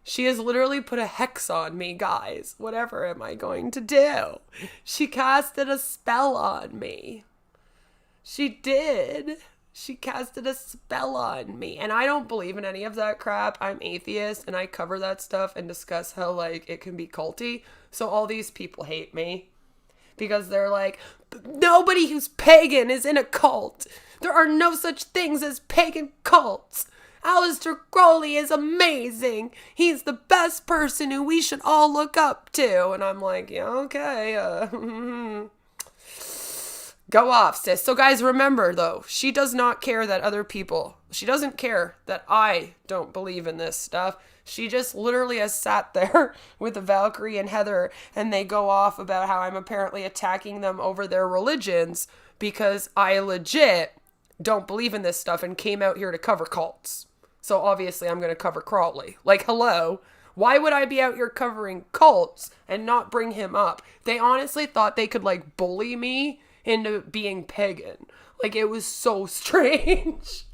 She has literally put a hex on me, guys. Whatever am I going to do? She casted a spell on me. She did. She casted a spell on me. And I don't believe in any of that crap. I'm atheist and I cover that stuff and discuss how, like, it can be culty. So all these people hate me because they're like, nobody who's pagan is in a cult. There are no such things as pagan cults. Aleister Crowley is amazing. He's the best person who we should all look up to. And I'm like, yeah, okay. Go off, sis. So guys, remember though, she does not care that other people, she doesn't care that I don't believe in this stuff. She just literally has sat there with the Valkyrie and Heather and they go off about how I'm apparently attacking them over their religions because I legit don't believe in this stuff and came out here to cover cults. So obviously I'm going to cover Crowley. Like, hello. Why would I be out here covering cults and not bring him up? They honestly thought they could, like, bully me into being pagan. Like, it was so strange.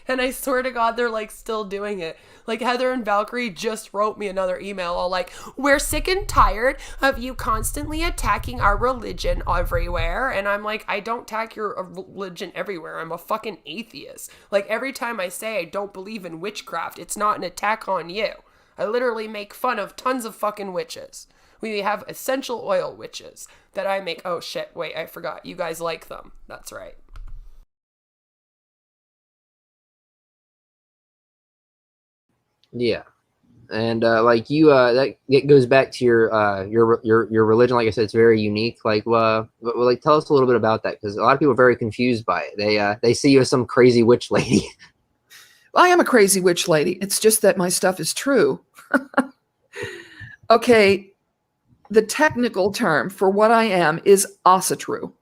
And I swear to God, they're, like, still doing it. Like, Heather and Valkyrie just wrote me another email all like, we're sick and tired of you constantly attacking our religion everywhere. And I'm like, I don't attack your religion everywhere. I'm a fucking atheist. Like, every time I say I don't believe in witchcraft, it's not an attack on you. I literally make fun of tons of fucking witches. We have essential oil witches that I make. Oh shit, wait, I forgot. You guys like them. That's right. Yeah, and like you, that it goes back to your religion. Like I said, it's very unique. Like, like tell us a little bit about that because a lot of people are very confused by it. They see you as some crazy witch lady. I am a crazy witch lady. It's just that my stuff is true. Okay, the technical term for what I am is Asatru.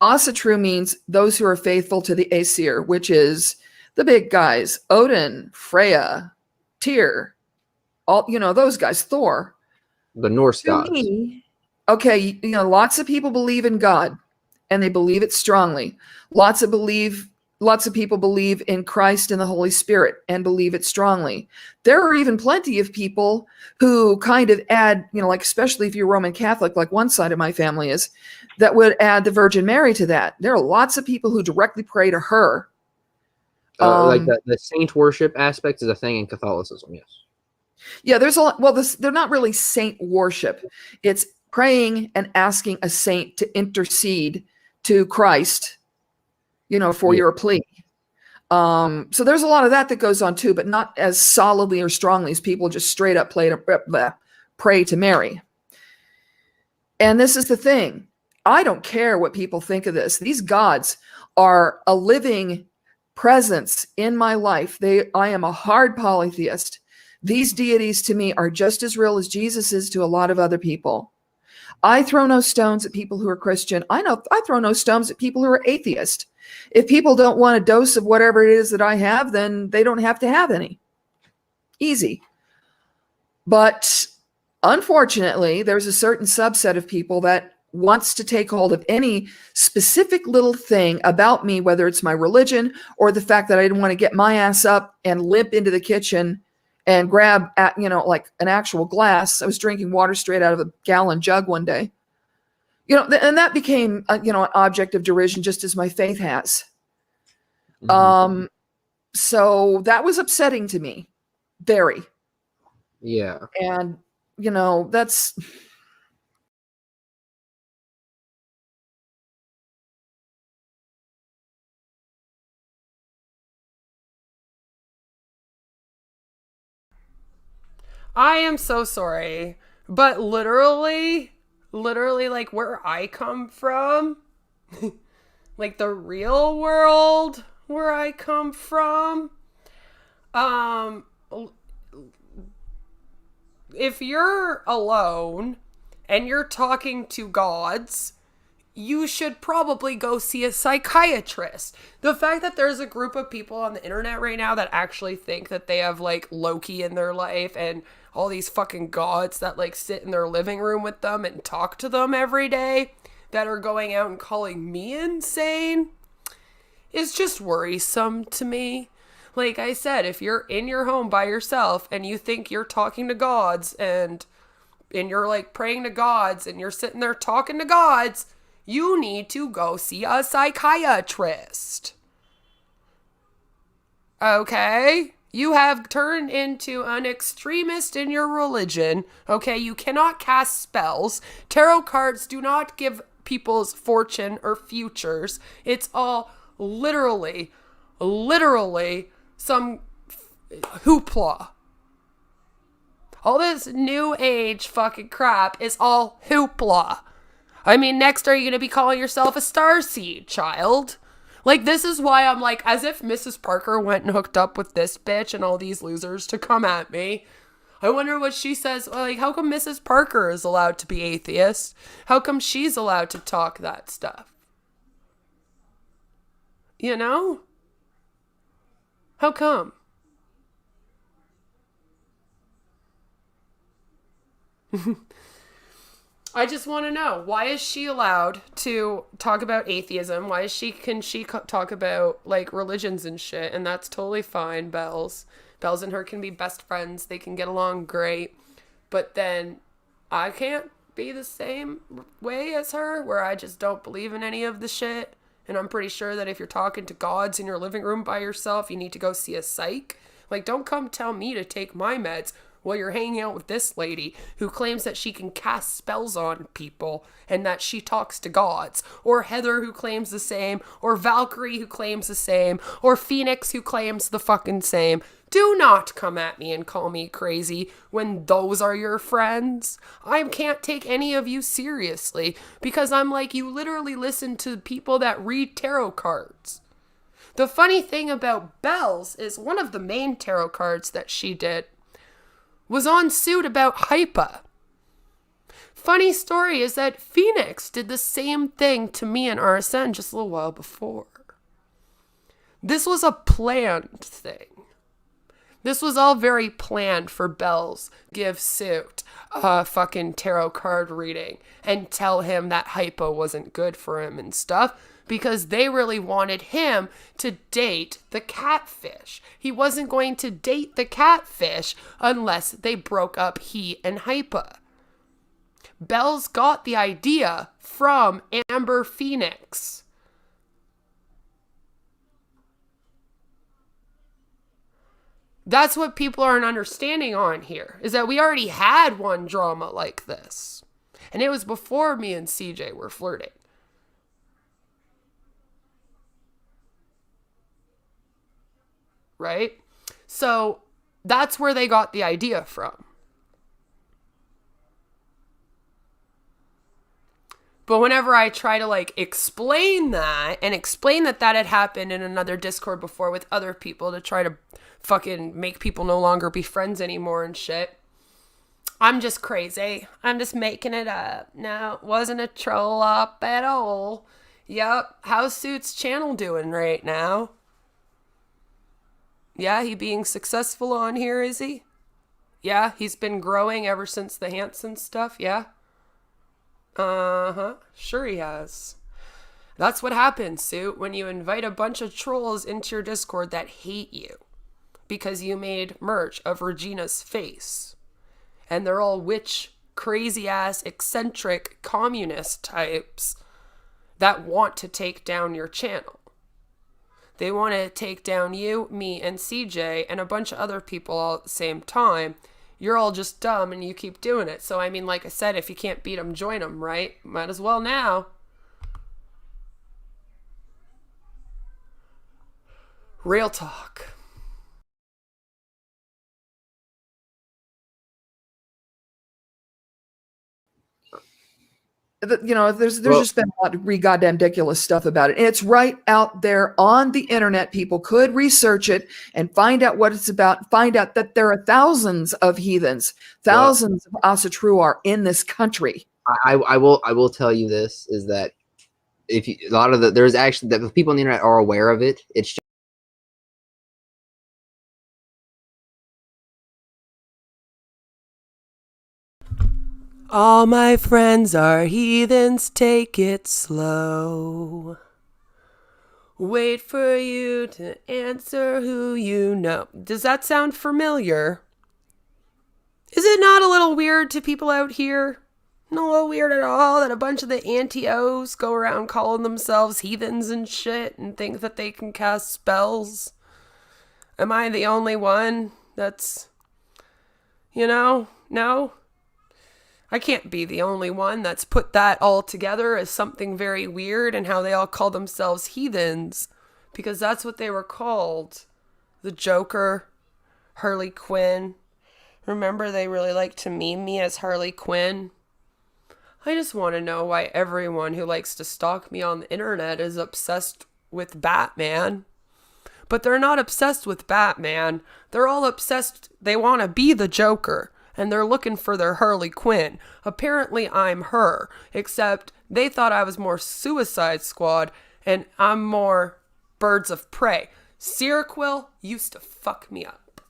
Asatru means those who are faithful to the Aesir, which is the big guys, Odin, Freya, Tyr, all, you know, those guys, Thor. The Norse To gods. me, okay, you know, lots of people believe in God and they believe it strongly. Lots of people believe in Christ and the Holy Spirit and believe it strongly. There are even plenty of people who kind of add, you know, like especially if you're Roman Catholic, like one side of my family is, that would add the Virgin Mary to that. There are lots of people who directly pray to her. Like the saint worship aspect is a thing in Catholicism, yes. Yeah, there's a lot. Well, they're not really saint worship. It's praying and asking a saint to intercede to Christ, you know, for your plea. So there's a lot of that goes on too, but not as solidly or strongly as people just straight up pray to Mary. And this is the thing. I don't care what people think of this. These gods are a living presence in my life. I am a hard polytheist. These deities to me are just as real as Jesus is to a lot of other people. I throw no stones at people who are Christian. I throw no stones at people who are atheist. If people don't want a dose of whatever it is that I have, then they don't have to have any. Easy. But unfortunately, there's a certain subset of people that wants to take hold of any specific little thing about me, whether it's my religion or the fact that I didn't want to get my ass up and limp into the kitchen and grab at, you know, like an actual glass. I was drinking water straight out of a gallon jug one day, you know, and that became, you know, an object of derision, just as my faith has. Mm-hmm. So that was upsetting to me, very. Yeah. And, you know, that's... I am so sorry, but literally, like where I come from, like the real world where I come from, if you're alone and you're talking to gods, you should probably go see a psychiatrist. The fact that there's a group of people on the internet right now that actually think that they have like Loki in their life and all these fucking gods that like sit in their living room with them and talk to them every day, that are going out and calling me insane, is just worrisome to me. Like I said, if you're in your home by yourself and you think you're talking to gods and you're like praying to gods and you're sitting there talking to gods, you need to go see a psychiatrist. Okay? You have turned into an extremist in your religion. Okay? You cannot cast spells. Tarot cards do not give people's fortune or futures. It's all literally some hoopla. All this new age fucking crap is all hoopla. I mean, next, are you going to be calling yourself a starseed, child? Like, this is why I'm like, as if Mrs. Parker went and hooked up with this bitch and all these losers to come at me. I wonder what she says. Like, how come Mrs. Parker is allowed to be atheist? How come she's allowed to talk that stuff? You know? How come? I just want to know, why is she allowed to talk about atheism? Can she talk about like religions and shit? And that's totally fine. Bells and her can be best friends. They can get along great. But then I can't be the same way as her, where I just don't believe in any of the shit. And I'm pretty sure that if you're talking to gods in your living room by yourself, you need to go see a psych. Like, don't come tell me to take my meds while you're hanging out with this lady who claims that she can cast spells on people and that she talks to gods, or Heather who claims the same, or Valkyrie who claims the same, or Phoenix who claims the fucking same. Do not come at me and call me crazy when those are your friends. I can't take any of you seriously because I'm like, you literally listen to people that read tarot cards. The funny thing about Bells is one of the main tarot cards that she did was on suit about hypa. Funny story is that Phoenix did the same thing to me and RSN just a little while before. This was a planned thing. This was all very planned for Bells. Give suit a fucking tarot card reading and tell him that hypo wasn't good for him and stuff, because they really wanted him to date the catfish. He wasn't going to date the catfish unless they broke up he and Hypa. Bells got the idea from Amber Phoenix. That's what people aren't understanding on here, is that we already had one drama like this. And it was before me and CJ were flirting. Right? So that's where they got the idea from. But whenever I try to like explain that and explain that that had happened in another Discord before with other people to try to fucking make people no longer be friends anymore and shit, I'm just crazy. I'm just making it up. No, it wasn't a troll up at all. Yep. How's Suit's channel doing right now? Yeah, he being successful on here, is he? Yeah, he's been growing ever since the Hanson stuff, yeah? Uh-huh, sure he has. That's what happens, Suit, when you invite a bunch of trolls into your Discord that hate you because you made merch of Regina's face. And they're all witch, crazy-ass, eccentric, communist types that want to take down your channel. They want to take down you, me, and CJ, and a bunch of other people all at the same time. You're all just dumb, and you keep doing it. So, I mean, like I said, if you can't beat them, join them, right? Might as well now. Real talk. there's just been a lot of goddamn ridiculous stuff about it. And it's right out there on the internet. People could research it and find out what it's about, find out that there are thousands of heathens, thousands of Asatruar in this country. I will tell you this, is that there's actually that the people on the internet are aware of it. It's just, all my friends are heathens, take it slow. Wait for you to answer who you know. Does that sound familiar? Is it not a little weird to people out here? Not a little weird at all that a bunch of the anti-O's go around calling themselves heathens and shit and think that they can cast spells? Am I the only one that's, no? I can't be the only one that's put that all together as something very weird and how they all call themselves heathens, because that's what they were called. The Joker, Harley Quinn. Remember, they really like to meme me as Harley Quinn. I just want to know why everyone who likes to stalk me on the internet is obsessed with Batman. But they're not obsessed with Batman. They're all obsessed. They want to be the Joker. And they're looking for their Harley Quinn. Apparently, I'm her. Except they thought I was more Suicide Squad, and I'm more Birds of Prey. Seroquel used to fuck me up.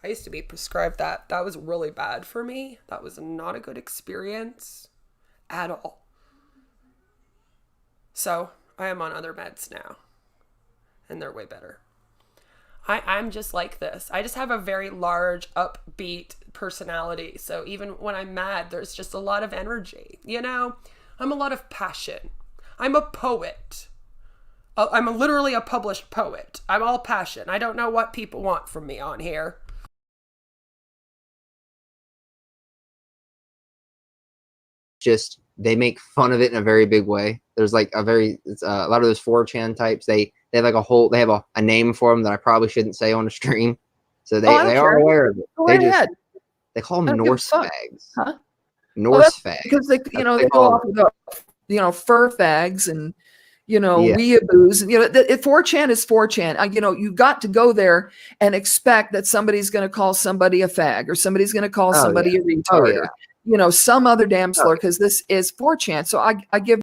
I used to be prescribed that. That was really bad for me. That was not a good experience at all. So, I am on other meds now. And they're way better. I'm just like this. I just have a very large, upbeat personality. So even when I'm mad, there's just a lot of energy. I'm a lot of passion. I'm a poet. I'm literally a published poet. I'm all passion. I don't know what people want from me on here. just they make fun of it in a very big way. There's like a lot of those 4chan types. They have like they have a name for them that I probably shouldn't say on the stream. So they are aware of it. Go ahead. They call them Norse fags. Huh? Norse fags. Because they go off with fur fags and weeaboos. 4chan is 4chan. You got to go there and expect that somebody's going to call somebody a fag or somebody's going to call somebody a retard or some other damn slur, because this is 4chan. So I give.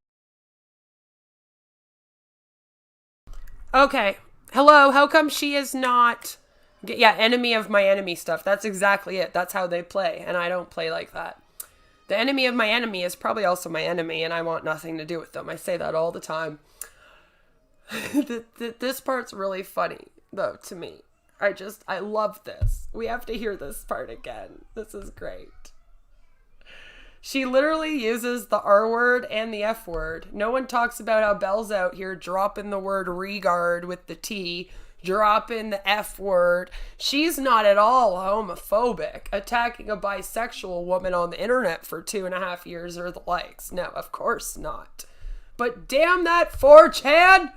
Okay. Hello. How come she is not? Yeah, enemy of my enemy stuff. That's exactly it. That's how they play, and I don't play like that. The enemy of my enemy is probably also my enemy, and I want nothing to do with them. I say that all the time. This part's really funny, though, to me. I love this. We have to hear this part again. This is great. She literally uses the R word and the F word. No one talks about how Belle's out here dropping the word regard with the T, dropping the F word. She's not at all homophobic, attacking a bisexual woman on the internet for 2.5 years or the likes. No, of course not. But damn that 4chan!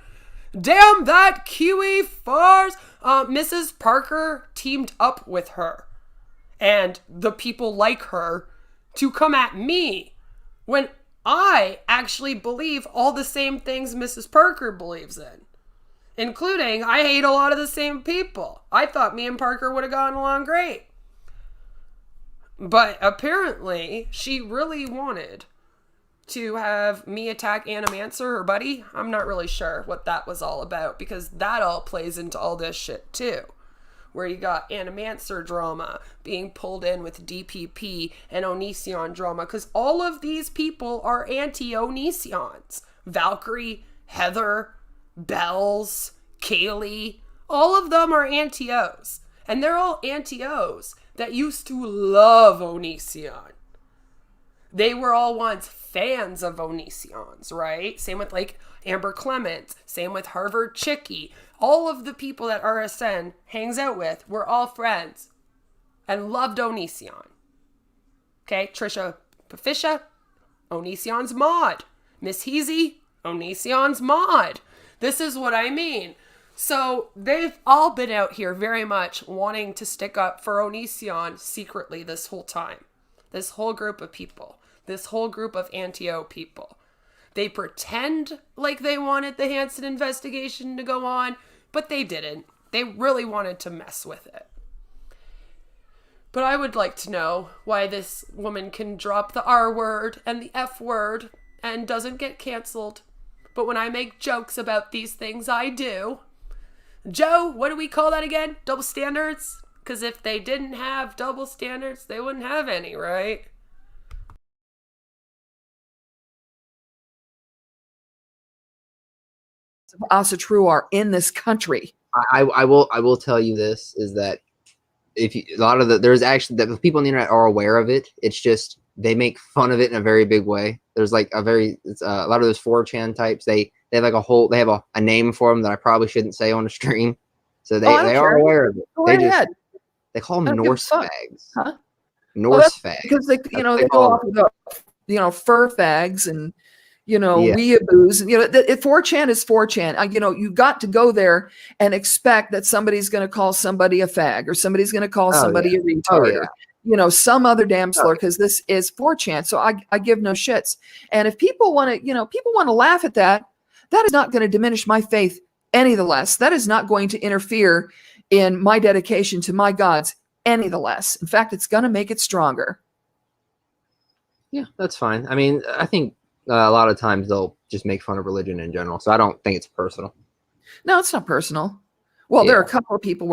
Damn that QE Fars! Mrs. Parker teamed up with her and the people like her to come at me when I actually believe all the same things Mrs. Parker believes in. Including, I hate a lot of the same people. I thought me and Parker would have gotten along great. But apparently, she really wanted to have me attack Animancer, her buddy. I'm not really sure what that was all about, because that all plays into all this shit too. Where you got Animancer drama being pulled in with DPP and Onision drama, because all of these people are anti-Onisions. Valkyrie, Heather, Bells, Kaylee, all of them are anti-O's. And they're all anti-O's that used to love Onision. They were all once fans of Onisions, right? Same with like Amber Clements, same with Harvard Chickie. All of the people that RSN hangs out with were all friends and loved Onision. Okay, Trisha Pafisha, Onision's mod. Miss Heasy, Onision's mod. This is what I mean. So they've all been out here very much wanting to stick up for Onision secretly this whole time. This whole group of people. This whole group of anti-O people. They pretend like they wanted the Hansen investigation to go on, but they didn't. They really wanted to mess with it. But I would like to know why this woman can drop the R word and the F word and doesn't get canceled. But when I make jokes about these things, I do. Joe, what do we call that again? Double standards? Because if they didn't have double standards, they wouldn't have any, right? Asa True are in this country. I will tell you this is that if you, a lot of there's actually the people on the internet are aware of it. It's just they make fun of it in a very big way. There's like a lot of those 4chan types. They have like they have a name for them that I probably shouldn't say on a stream. So they are aware of it. Go right ahead. They call them Norse fags. Huh? Norse fags. Because they go off with fur fags and weeaboos, and 4chan is 4chan. You got to go there and expect that somebody's going to call somebody a fag, or somebody's going to call somebody a retard, or some other damn slur, because this is 4chan. So I give no shits. And if people want to, laugh at that, that is not going to diminish my faith any the less. That is not going to interfere in my dedication to my gods any the less. In fact, it's going to make it stronger. Yeah, that's fine. I mean, I think a lot of times they'll just make fun of religion in general. So I don't think it's personal. No, it's not personal. Well, there are a couple of people.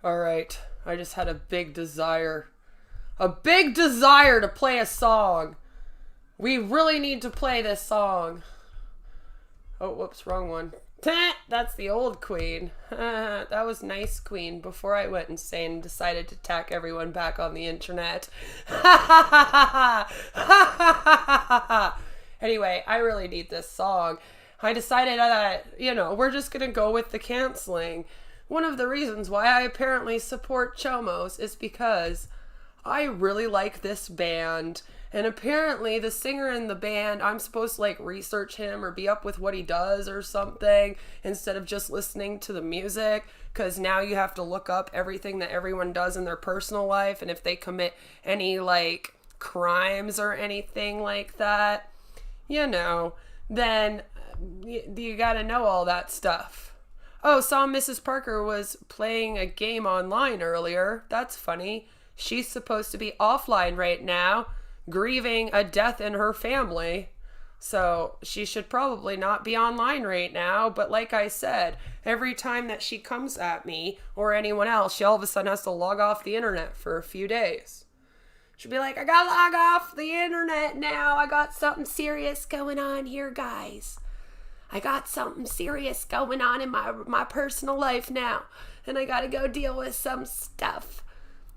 All right. I just had a big desire to play a song. We really need to play this song. Oh, whoops, wrong one. That's the old Queen. That was nice, Queen, before I went insane and decided to tack everyone back on the internet. Anyway, I really need this song. I decided that, we're just going to go with the canceling. One of the reasons why I apparently support Chomos is because I really like this band. And apparently the singer in the band, I'm supposed to research him or be up with what he does or something instead of just listening to the music, because now you have to look up everything that everyone does in their personal life and if they commit any crimes or anything like that, then you gotta know all that stuff. Oh, saw Mrs. Parker was playing a game online earlier. That's funny. She's supposed to be offline right now, grieving a death in her family. So she should probably not be online right now. But like I said, every time that she comes at me or anyone else, she all of a sudden has to log off the internet for a few days. She'll be like, I gotta log off the internet now. I got something serious going on here, guys. I got something serious going on in my personal life now. And I gotta go deal with some stuff.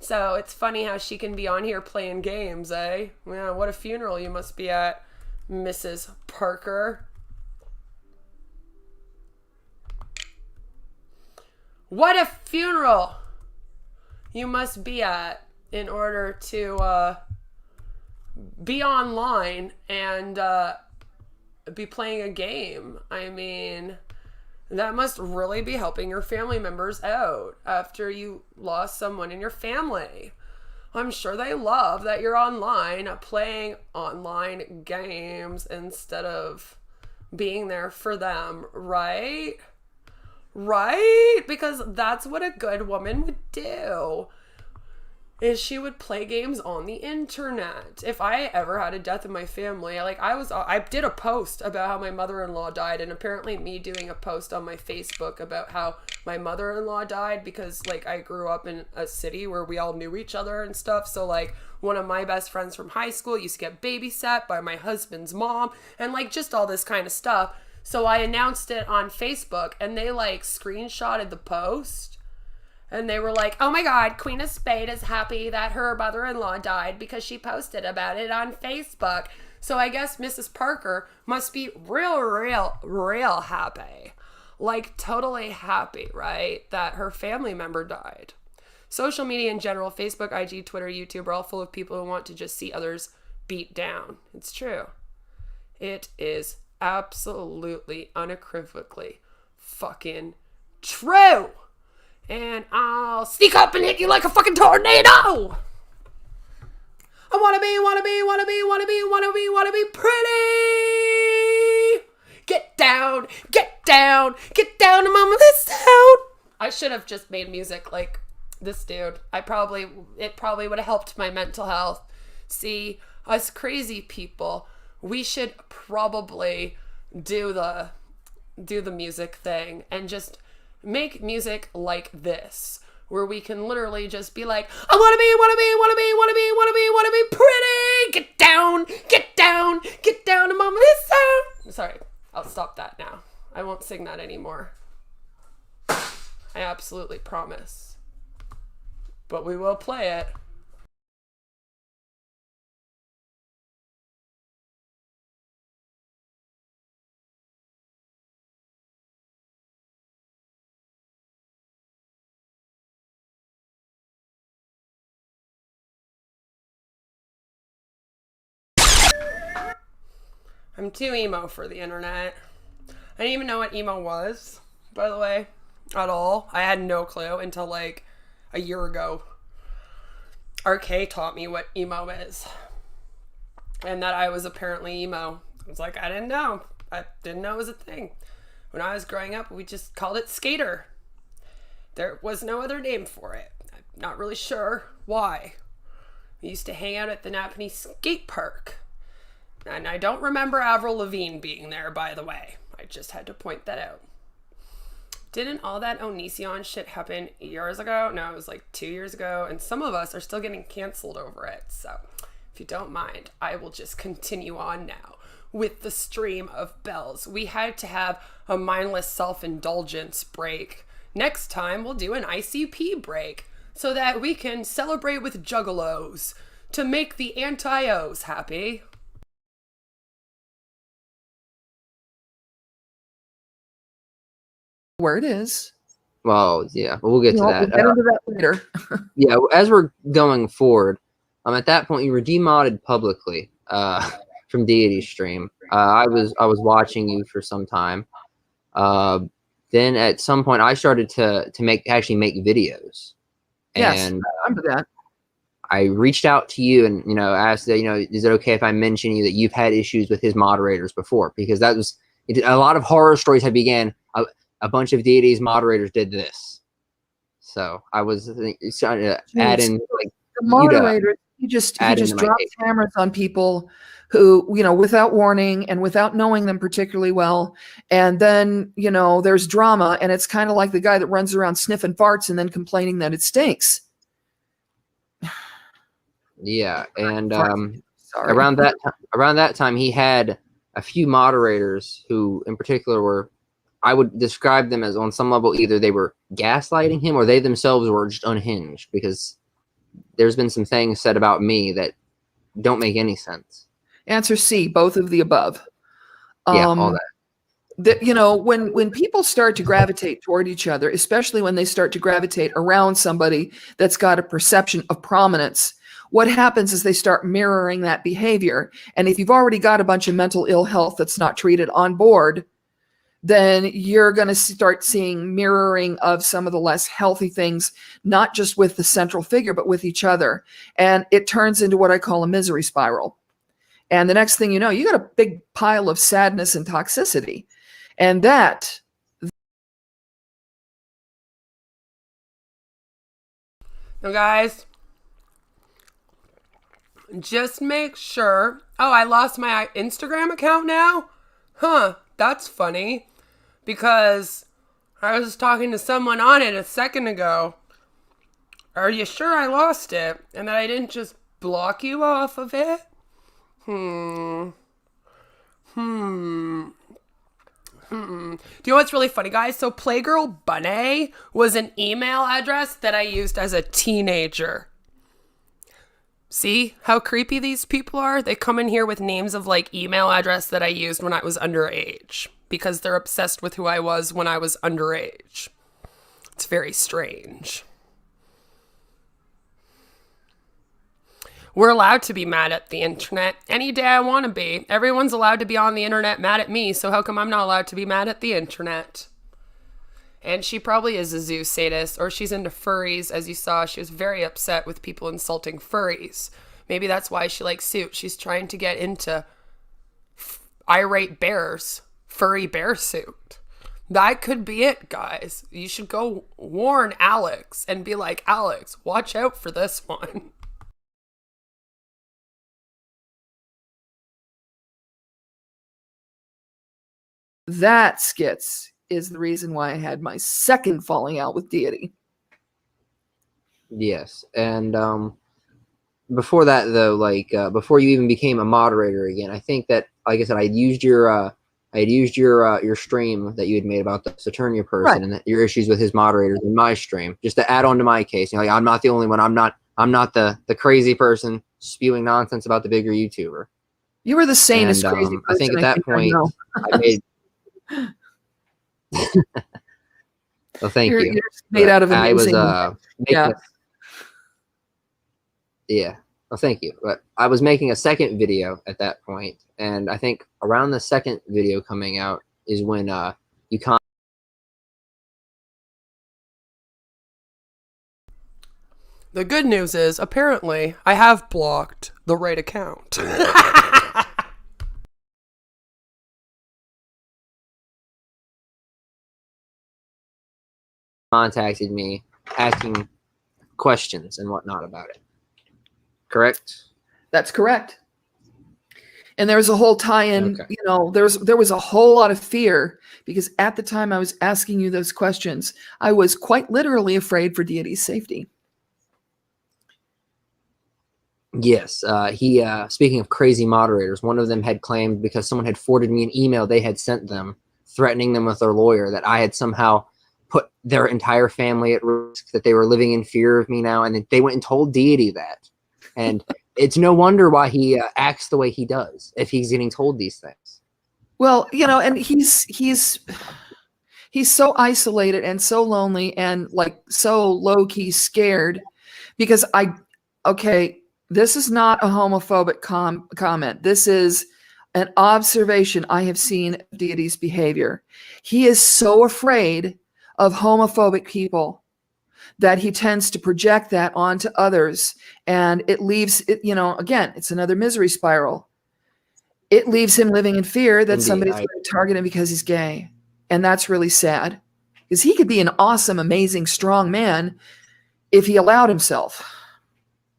So it's funny how she can be on here playing games, eh? Yeah, what a funeral you must be at, Mrs. Parker. What a funeral you must be at in order to be online and be playing a game. I mean, that must really be helping your family members out after you lost someone in your family. I'm sure they love that you're online playing online games instead of being there for them, right? Right? Because that's what a good woman would do. Is she would play games on the internet. If I ever had a death in my family, I did a post about how my mother-in-law died, and apparently me doing a post on my Facebook about how my mother-in-law died because I grew up in a city where we all knew each other and stuff. So one of my best friends from high school used to get babysat by my husband's mom and just all this kind of stuff. So I announced it on Facebook and they screenshotted the post. And they were like, oh my God, Queen of Spade is happy that her mother-in-law died because she posted about it on Facebook. So I guess Mrs. Parker must be real happy. Totally happy, right? That her family member died. Social media in general, Facebook, IG, Twitter, YouTube are all full of people who want to just see others beat down. It's true. It is absolutely, unequivocally fucking true. and I'll sneak up and hit you like a fucking tornado. I wanna be pretty. Get down, mama, this out. I should have just made music like this dude. It probably would have helped my mental health. See, us crazy people, we should probably do the music thing and just make music like this, where we can literally just be like, I wanna be pretty. Get down to mama this sound. Sorry, I'll stop that now. I won't sing that anymore. I absolutely promise. But we will play it. I'm too emo for the internet. I didn't even know what emo was, by the way, at all. I had no clue until like a year ago. RK taught me what emo is. And that I was apparently emo. I was like, I didn't know. I didn't know it was a thing. When I was growing up, we just called it skater. There was no other name for it. I'm not really sure why. We used to hang out at the Napanee skate park. And I don't remember Avril Lavigne being there, by the way. I just had to point that out. Didn't all that Onision shit happen years ago? No, it was like 2 years ago. And some of us are still getting canceled over it. So if you don't mind, I will just continue on now with the stream of bells. We had to have a mindless self-indulgence break. Next time, we'll do an ICP break so that we can celebrate with juggalos to make the anti-Os happy. Where it is. Well, yeah, we'll get to that. We'll get into that later. Yeah, as we're going forward, at that point you were demodded publicly from Deity stream. I was watching you for some time. Then at some point I started to actually make videos. Yes, and I remember that. I reached out to you and asked that is it okay if I mention you that you've had issues with his moderators before, because that was a lot of horror stories had began. A bunch of Deity's moderators did this, so I was trying to add in like the moderators. He just drops hammers on people who, without warning and without knowing them particularly well. And then, there's drama, and it's kind of like the guy that runs around sniffing farts and then complaining that it stinks. Yeah, and around that time, he had a few moderators who, in particular, were, I would describe them as, on some level, either they were gaslighting him or they themselves were just unhinged, because there's been some things said about me that don't make any sense. Answer C, both of the above. Yeah, all that. When people start to gravitate toward each other, especially when they start to gravitate around somebody that's got a perception of prominence, what happens is they start mirroring that behavior. And if you've already got a bunch of mental ill health that's not treated on board, then you're going to start seeing mirroring of some of the less healthy things, not just with the central figure, but with each other. And it turns into what I call a misery spiral. And the next thing you know, you got a big pile of sadness and toxicity. And that... Now, guys, just make sure... Oh, I lost my Instagram account now? Huh, that's funny. Because I was talking to someone on it a second ago. Are you sure I lost it? And that I didn't just block you off of it? Do you know what's really funny, guys? So Playgirl Bunny was an email address that I used as a teenager. See how creepy these people are? They come in here with names of like email address that I used when I was underage, because they're obsessed with who I was when I was underage. It's very strange. We're allowed to be mad at the internet any day I want to be. Everyone's allowed to be on the internet mad at me, so how come I'm not allowed to be mad at the internet? And she probably is a zoo sadist, or she's into furries. As you saw, she was very upset with people insulting furries. Maybe that's why she likes suit. She's trying to get into irate bears, furry bear suit. That could be it, guys. You should go warn Alex and be like, Alex, watch out for this one. That, Skits, is the reason why I had my second falling out with Deity. Yes, and before that though, like before you even became a moderator again, I think that, like I said, I had used your stream that you had made about the Saturnia person, right, and your issues with his moderators in my stream, just to add on to my case. You know, like, I'm not the only one. I'm not the crazy person spewing nonsense about the bigger YouTuber. You were the sanest crazy person. I think at that point, I made. Well, thank you. You're made out of amazing. I was yeah. Well, thank you. But I was making a second video at that point, and I think around the second video coming out is when you can't. The good news is, apparently, I have blocked the right account. Contacted me asking questions and whatnot about it. Correct? That's correct. And there was a whole tie-in, okay. You know, there was a whole lot of fear, because at the time I was asking you those questions, I was quite literally afraid for Deity's safety. Yes, he speaking of crazy moderators, one of them had claimed, because someone had forwarded me an email they had sent them threatening them with their lawyer, that I had somehow put their entire family at risk, that they were living in fear of me now, and they went and told Deity that. And it's no wonder why he acts the way he does if he's getting told these things. Well, you know, and he's so isolated and so lonely and like so low-key scared, because this is not a homophobic comment. This is an observation I have seen of Deity's behavior. He is so afraid of homophobic people that he tends to project that onto others, and it leaves it, you know, again, it's another misery spiral. It leaves him living in fear that somebody's going to target him because he's gay. And that's really sad, because he could be an awesome, amazing, strong man if he allowed himself.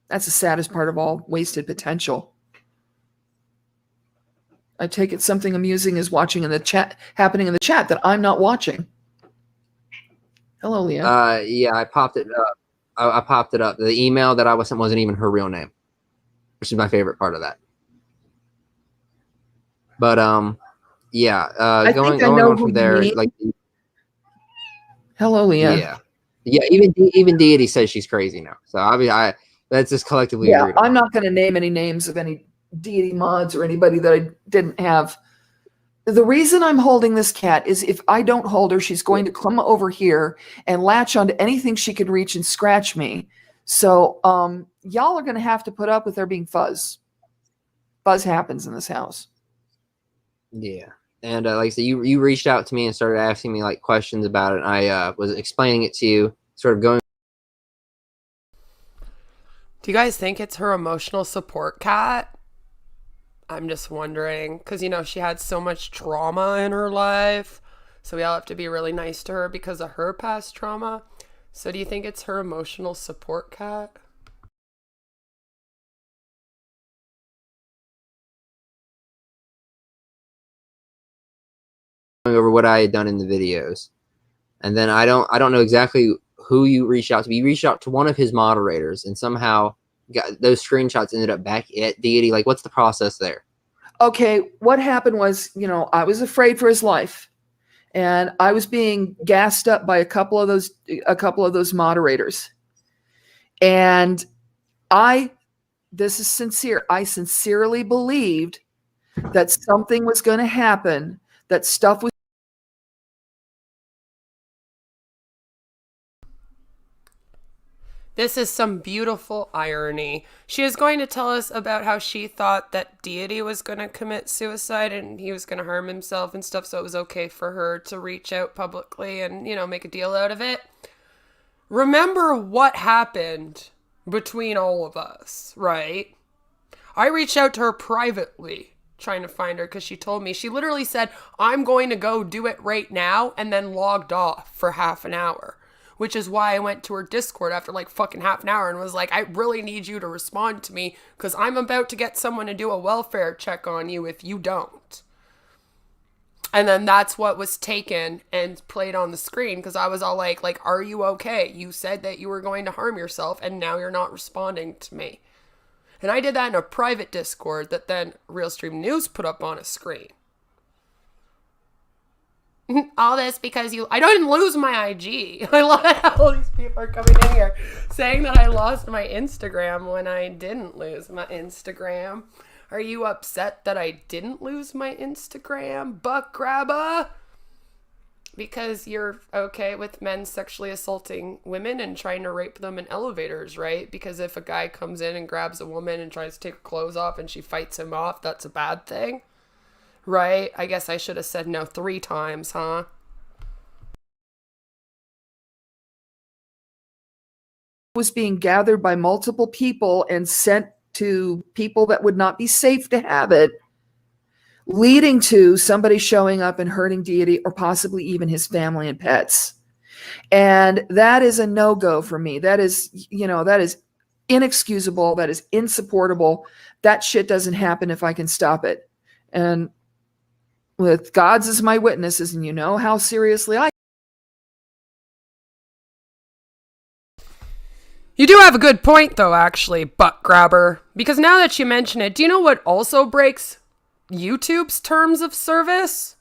That's the saddest part of all wasted potential. I take it something amusing is happening in the chat that I'm not watching. Hello, Leah. Yeah, I popped it up. I popped it up. The email that I was sent wasn't even her real name, which is my favorite part of that. But yeah, going on from there, like. Hello, Leah. Yeah. Even Deity says she's crazy now. So I that's just collectively. Yeah, I'm not going to name any names of any Deity mods or anybody that I didn't have. The reason I'm holding this cat is if I don't hold her, she's going to come over here and latch onto anything she can reach and scratch me. So y'all are going to have to put up with there being fuzz. Fuzz happens in this house. Yeah. And like I said, you reached out to me and started asking me like questions about it. And I was explaining it to you, sort of going. Do you guys think it's her emotional support cat? I'm just wondering, because, you know, she had so much trauma in her life, so we all have to be really nice to her because of her past trauma. So do you think it's her emotional support cat? Going over what I had done in the videos, and then I don't know exactly who you reached out to. You reached out to one of his moderators, and somehow got those screenshots ended up back at Deity. Like, what's the process there? Okay, what happened was, you know, I was afraid for his life, and I was being gassed up by a couple of those moderators, and this is sincere. I sincerely believed that something was going to happen, that stuff was. This is some beautiful irony. She is going to tell us about how she thought that Deity was going to commit suicide and he was going to harm himself and stuff, so it was okay for her to reach out publicly and, you know, make a deal out of it. Remember what happened between all of us, right? I reached out to her privately trying to find her because she told me, she literally said, I'm going to go do it right now, and then logged off for half an hour. Which is why I went to her Discord after like fucking half an hour and was like, I really need you to respond to me because I'm about to get someone to do a welfare check on you if you don't. And then that's what was taken and played on the screen because I was all like, are you okay? You said that you were going to harm yourself and now you're not responding to me. And I did that in a private Discord that then Realstream News put up on a screen. All this because I didn't lose my IG. I love how all these people are coming in here saying that I lost my Instagram when I didn't lose my Instagram. Are you upset that I didn't lose my Instagram, buck grabber? Because you're okay with men sexually assaulting women and trying to rape them in elevators, right? Because if a guy comes in and grabs a woman and tries to take her clothes off and she fights him off, that's a bad thing. Right? I guess I should have said no 3 times, huh? Was being gathered by multiple people and sent to people that would not be safe to have it, leading to somebody showing up and hurting Deity or possibly even his family and pets. And that is a no-go for me. That is, that is inexcusable. That is insupportable. That shit doesn't happen if I can stop it. And with God's as my witnesses, and you know how seriously You do have a good point, though, actually, butt grabber. Because now that you mention it, do you know what also breaks YouTube's terms of service?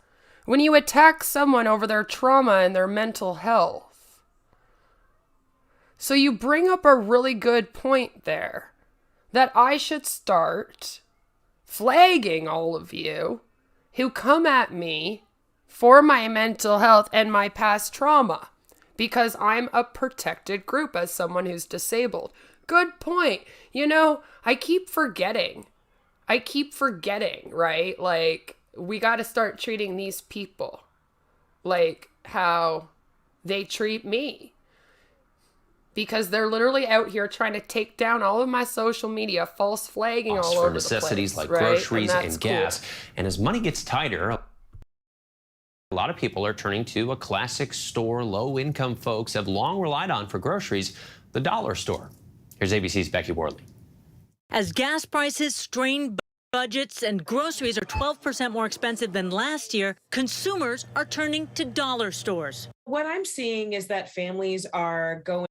When you attack someone over their trauma and their mental health. So you bring up a really good point there. That I should start flagging all of you who come at me for my mental health and my past trauma because I'm a protected group as someone who's disabled. Good point. I keep forgetting, right? Like, we got to start treating these people like how they treat me. Because they're literally out here trying to take down all of my social media, false flagging all over the place. For necessities like groceries and gas. Cool. And as money gets tighter, a lot of people are turning to a classic store low-income folks have long relied on for groceries, the dollar store. Here's ABC's Becky Worley. As gas prices strain budgets and groceries are 12% more expensive than last year, consumers are turning to dollar stores. What I'm seeing is that families are going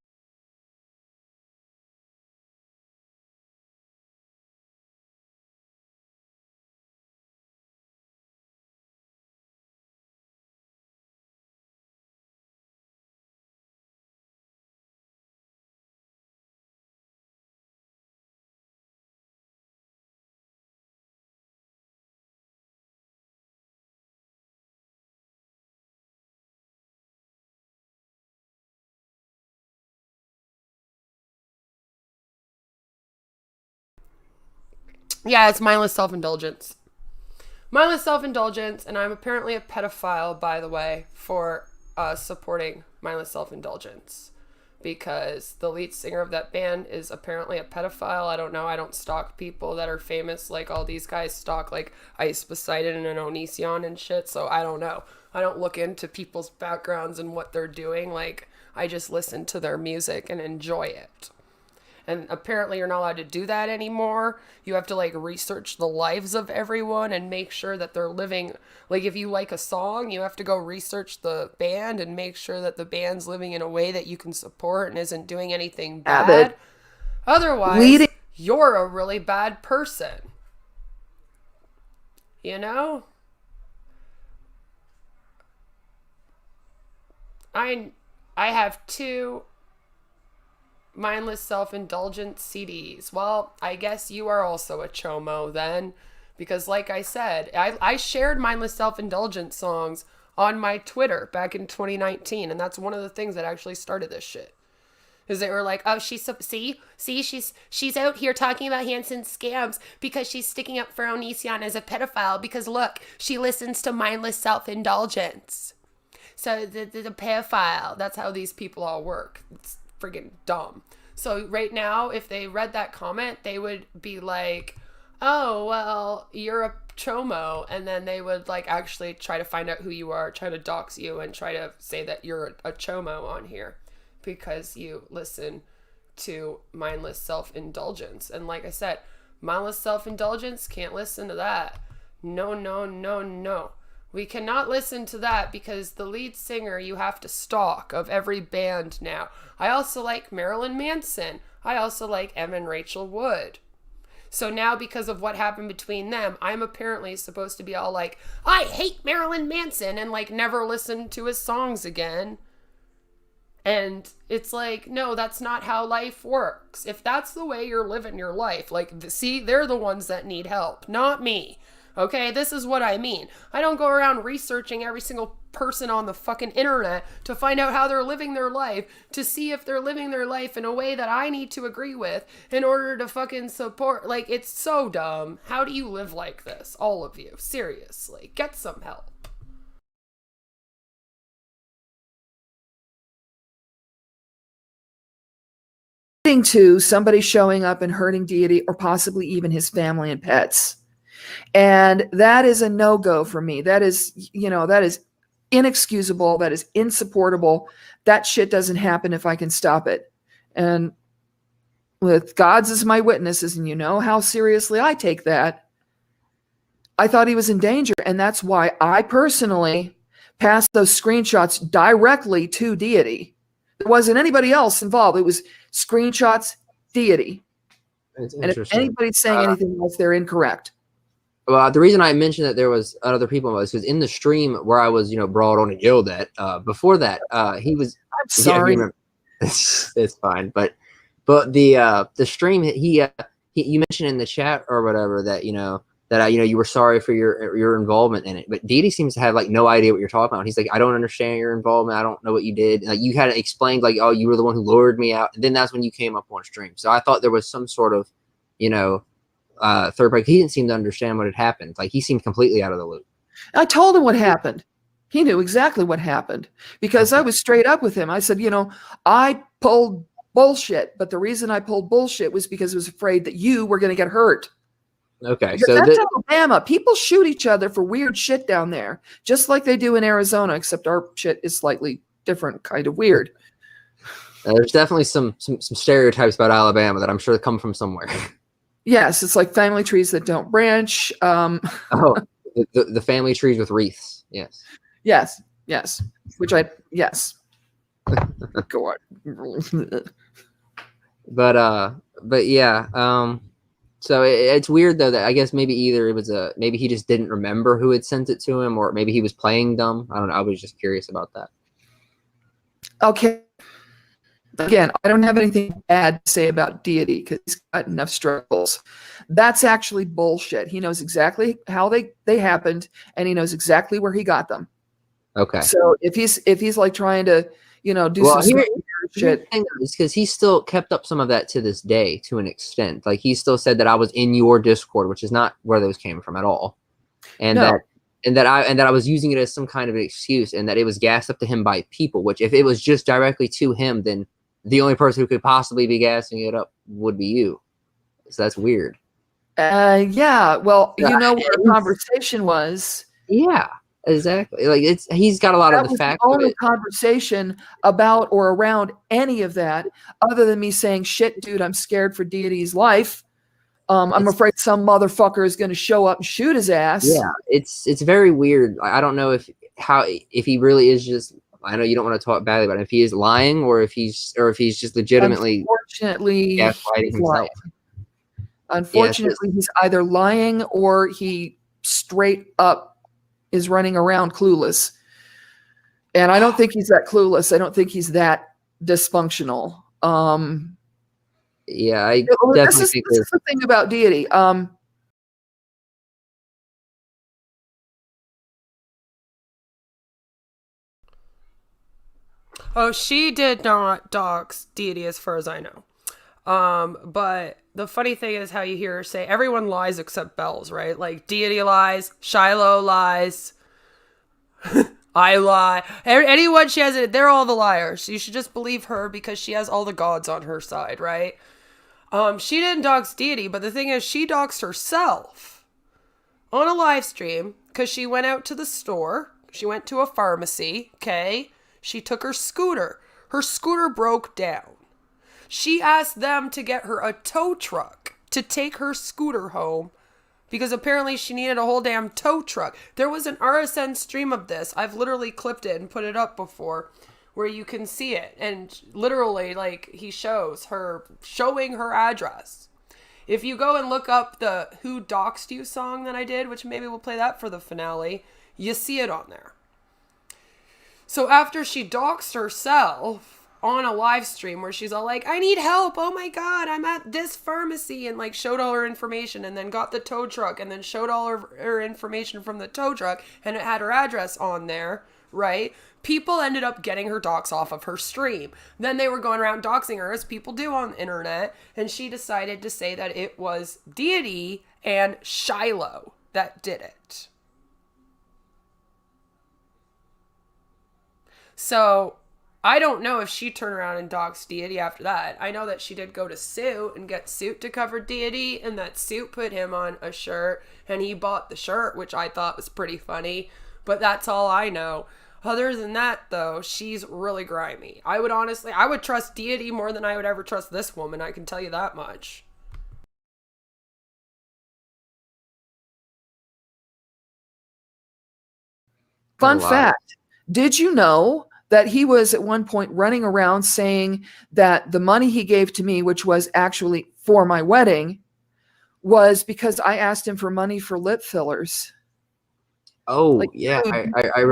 Yeah, it's mindless self-indulgence. Mindless self-indulgence, and I'm apparently a pedophile, by the way, for supporting mindless self-indulgence. Because the lead singer of that band is apparently a pedophile. I don't know. I don't stalk people that are famous like all these guys stalk, like Ice Poseidon and Onision and shit. So I don't know. I don't look into people's backgrounds and what they're doing. Like, I just listen to their music and enjoy it. And apparently you're not allowed to do that anymore. You have to research the lives of everyone and make sure that they're living. Like, if you like a song, you have to go research the band and make sure that the band's living in a way that you can support and isn't doing anything bad. Otherwise, you're a really bad person. I have 2 mindless self-indulgence CDs. Well, I guess you are also a chomo then, because like I said, I shared mindless self-indulgence songs on my Twitter back in 2019, and that's one of the things that actually started this shit. Because they were like, oh, she's out here talking about Hanson scams because she's sticking up for Onision as a pedophile because look, she listens to mindless self-indulgence. So the pedophile, that's how these people all work. It's friggin' dumb. So right now, if they read that comment, they would be like, oh, well, you're a chomo. And then they would like actually try to find out who you are, try to dox you, and try to say that you're a chomo on here because you listen to mindless self-indulgence. And like I said, mindless self-indulgence, can't listen to that. No, no, no, no. We cannot listen to that because the lead singer you have to stalk of every band now. I also like Marilyn Manson. I also like Em and Rachel Wood. So now because of what happened between them, I'm apparently supposed to be all like, I hate Marilyn Manson, and like never listen to his songs again. And it's like, no, that's not how life works. If that's the way you're living your life, like, see, they're the ones that need help, not me. Okay, this is what I mean. I don't go around researching every single person on the fucking internet to find out how they're living their life, to see if they're living their life in a way that I need to agree with in order to fucking support. Like, it's so dumb. How do you live like this? All of you. Seriously. Get some help. To somebody showing up and hurting Deity or possibly even his family and pets. And that is a no-go for me. That is, that is inexcusable. That is insupportable. That shit doesn't happen if I can stop it. And with God's as my witnesses, and you know how seriously I take that, I thought he was in danger. And that's why I personally passed those screenshots directly to Deity. There wasn't anybody else involved. It was screenshots, Deity. And if anybody's saying anything else, they're incorrect. Well, the reason I mentioned that there was other people was because in the stream where I was, brought on and yelled at, before that, he was. I'm sorry. Yeah, it's fine, but the stream you mentioned in the chat or whatever that you were sorry for your involvement in it, but Deity seems to have like no idea what you're talking about. He's like, I don't understand your involvement. I don't know what you did. Like you had explained like, oh, you were the one who lured me out, and then that's when you came up on stream. So I thought there was some sort of, third party. He didn't seem to understand what had happened. Like he seemed completely out of the loop. I told him what happened. He knew exactly what happened because I was straight up with him. I said, I pulled bullshit, but the reason I pulled bullshit was because I was afraid that you were going to get hurt. Okay. Because that's Alabama. People shoot each other for weird shit down there, just like they do in Arizona, except our shit is slightly different, kind of weird. There's definitely some stereotypes about Alabama that I'm sure come from somewhere. Yes, it's like family trees that don't branch. The family trees with wreaths. Yes. Yes. Yes. Go on. But yeah. So it's weird though that I guess maybe either it was maybe he just didn't remember who had sent it to him, or maybe he was playing dumb. I don't know. I was just curious about that. Okay. Again, I don't have anything bad to say about Deity because he's got enough struggles. That's actually bullshit. He knows exactly how they happened, and he knows exactly where he got them. Okay. So if he's like trying to, do some shit. Because he still kept up some of that to this day to an extent. Like he still said that I was in your Discord, which is not where those came from at all. And that I was using it as some kind of an excuse, and that it was gassed up to him by people, which if it was just directly to him, then the only person who could possibly be gassing it up would be you. So that's weird. Yeah. Well, where the conversation was. Yeah, exactly. Like he's got a lot of the facts. The only conversation about or around any of that, other than me saying, "Shit, dude, I'm scared for Deity's life. I'm afraid some motherfucker is going to show up and shoot his ass." Yeah, it's very weird. I don't know if he really is just. I know you don't want to talk badly about him. If he is lying, or if he's just legitimately, unfortunately, gaslighting himself. Unfortunately, he's either lying or he straight up is running around clueless. And I don't think he's that clueless. I don't think he's that dysfunctional. Yeah, I definitely think this is the thing about Deity. Oh, she did not dox Deity as far as I know. But the funny thing is how you hear her say everyone lies except Bells, right? Like Deity lies, Shiloh lies, I lie. Anyone she has it, they're all the liars. You should just believe her because she has all the gods on her side, right? She didn't dox Deity, but the thing is she doxed herself on a live stream because she went out to the store. She went to a pharmacy, okay? She took her scooter. Her scooter broke down. She asked them to get her a tow truck to take her scooter home because apparently she needed a whole damn tow truck. There was an RSN stream of this. I've literally clipped it and put it up before where you can see it. And literally, like, he shows her showing her address. If you go and look up the Who Doxed You song that I did, which maybe we'll play that for the finale, you see it on there. So after she doxed herself on a live stream where she's all like, I need help. Oh my God, I'm at this pharmacy, and like showed all her information and then got the tow truck and then showed all her information from the tow truck and it had her address on there, right? People ended up getting her dox off of her stream. Then they were going around doxing her as people do on the internet. And she decided to say that it was Deity and Shiloh that did it. So I don't know if she turned around and doxed Deity after that. I know that she did go to Suit and get Suit to cover Deity, and that Suit put him on a shirt and he bought the shirt, which I thought was pretty funny. But that's all I know. Other than that, though, she's really grimy. I would trust Deity more than I would ever trust this woman. I can tell you that much. Fun fact. Did you know that he was at one point running around saying that the money he gave to me, which was actually for my wedding, was because I asked him for money for lip fillers? Oh, Like, yeah. dude. I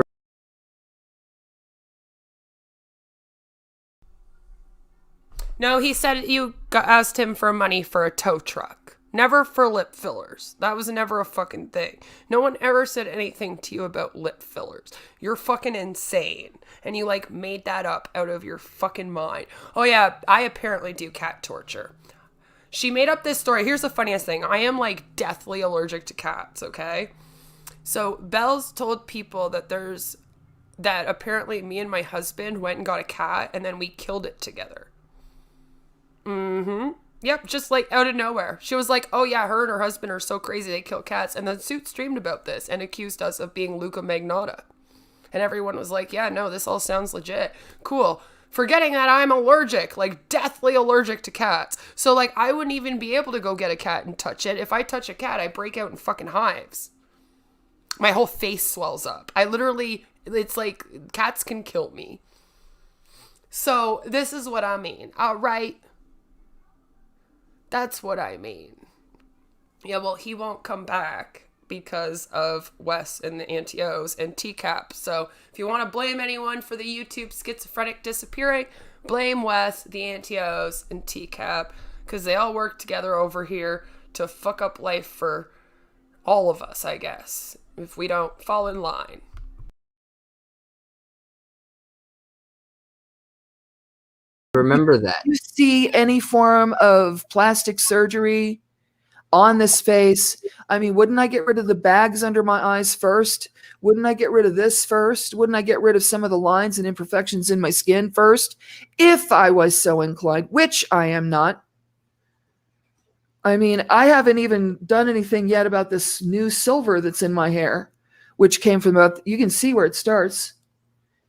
No, he said you asked him for money for a tow truck. Never for lip fillers. That was never a fucking thing. No one ever said anything to you about lip fillers. You're fucking insane. And you like made that up out of your fucking mind. Oh yeah, I apparently do cat torture. She made up this story. Here's the funniest thing. I am like deathly allergic to cats, okay? So Bells told people that apparently me and my husband went and got a cat and then we killed it together. Mm-hmm. Yep, just like out of nowhere. She was like, oh yeah, her and her husband are so crazy they kill cats. And then Suit streamed about this and accused us of being Luca Magnotta. And everyone was like, yeah, no, this all sounds legit. Cool. Forgetting that I'm allergic, like deathly allergic to cats. So like I wouldn't even be able to go get a cat and touch it. If I touch a cat, I break out in fucking hives. My whole face swells up. It's like cats can kill me. So this is what I mean. All right. That's what I mean. Yeah, well, he won't come back because of Wes and the Anti-O's and TCAP. So if you want to blame anyone for the YouTube schizophrenic disappearing, blame Wes, the Anti-O's, and TCAP because they all work together over here to fuck up life for all of us, I guess, if we don't fall in line. remember that. You see any form of plastic surgery on this face? I mean, wouldn't I get rid of the bags under my eyes first? Wouldn't I get rid of this first? Wouldn't I get rid of some of the lines and imperfections in my skin first? If I was so inclined, which I am not. I mean, I haven't even done anything yet about this new silver that's in my hair, which came from about, you can see where it starts,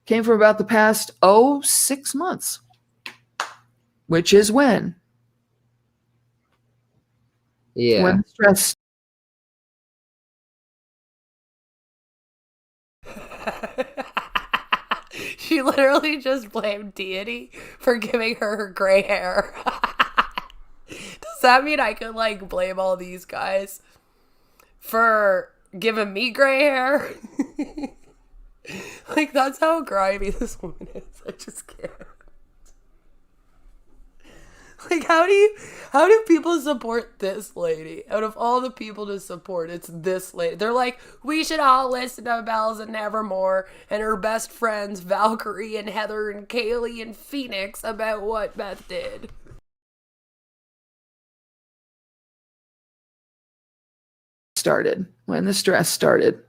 came from about the past, 6 months, which is when? Yeah. When stress. She literally just blamed Deity for giving her gray hair. Does that mean I could like blame all these guys for giving me gray hair? Like that's how grimy this woman is. I just can't. Like, how do people support this lady? Out of all the people to support, it's this lady. They're like, we should all listen to Bells and Nevermore and her best friends, Valkyrie and Heather and Kaylee and Phoenix, about what Beth did. Started when the stress started.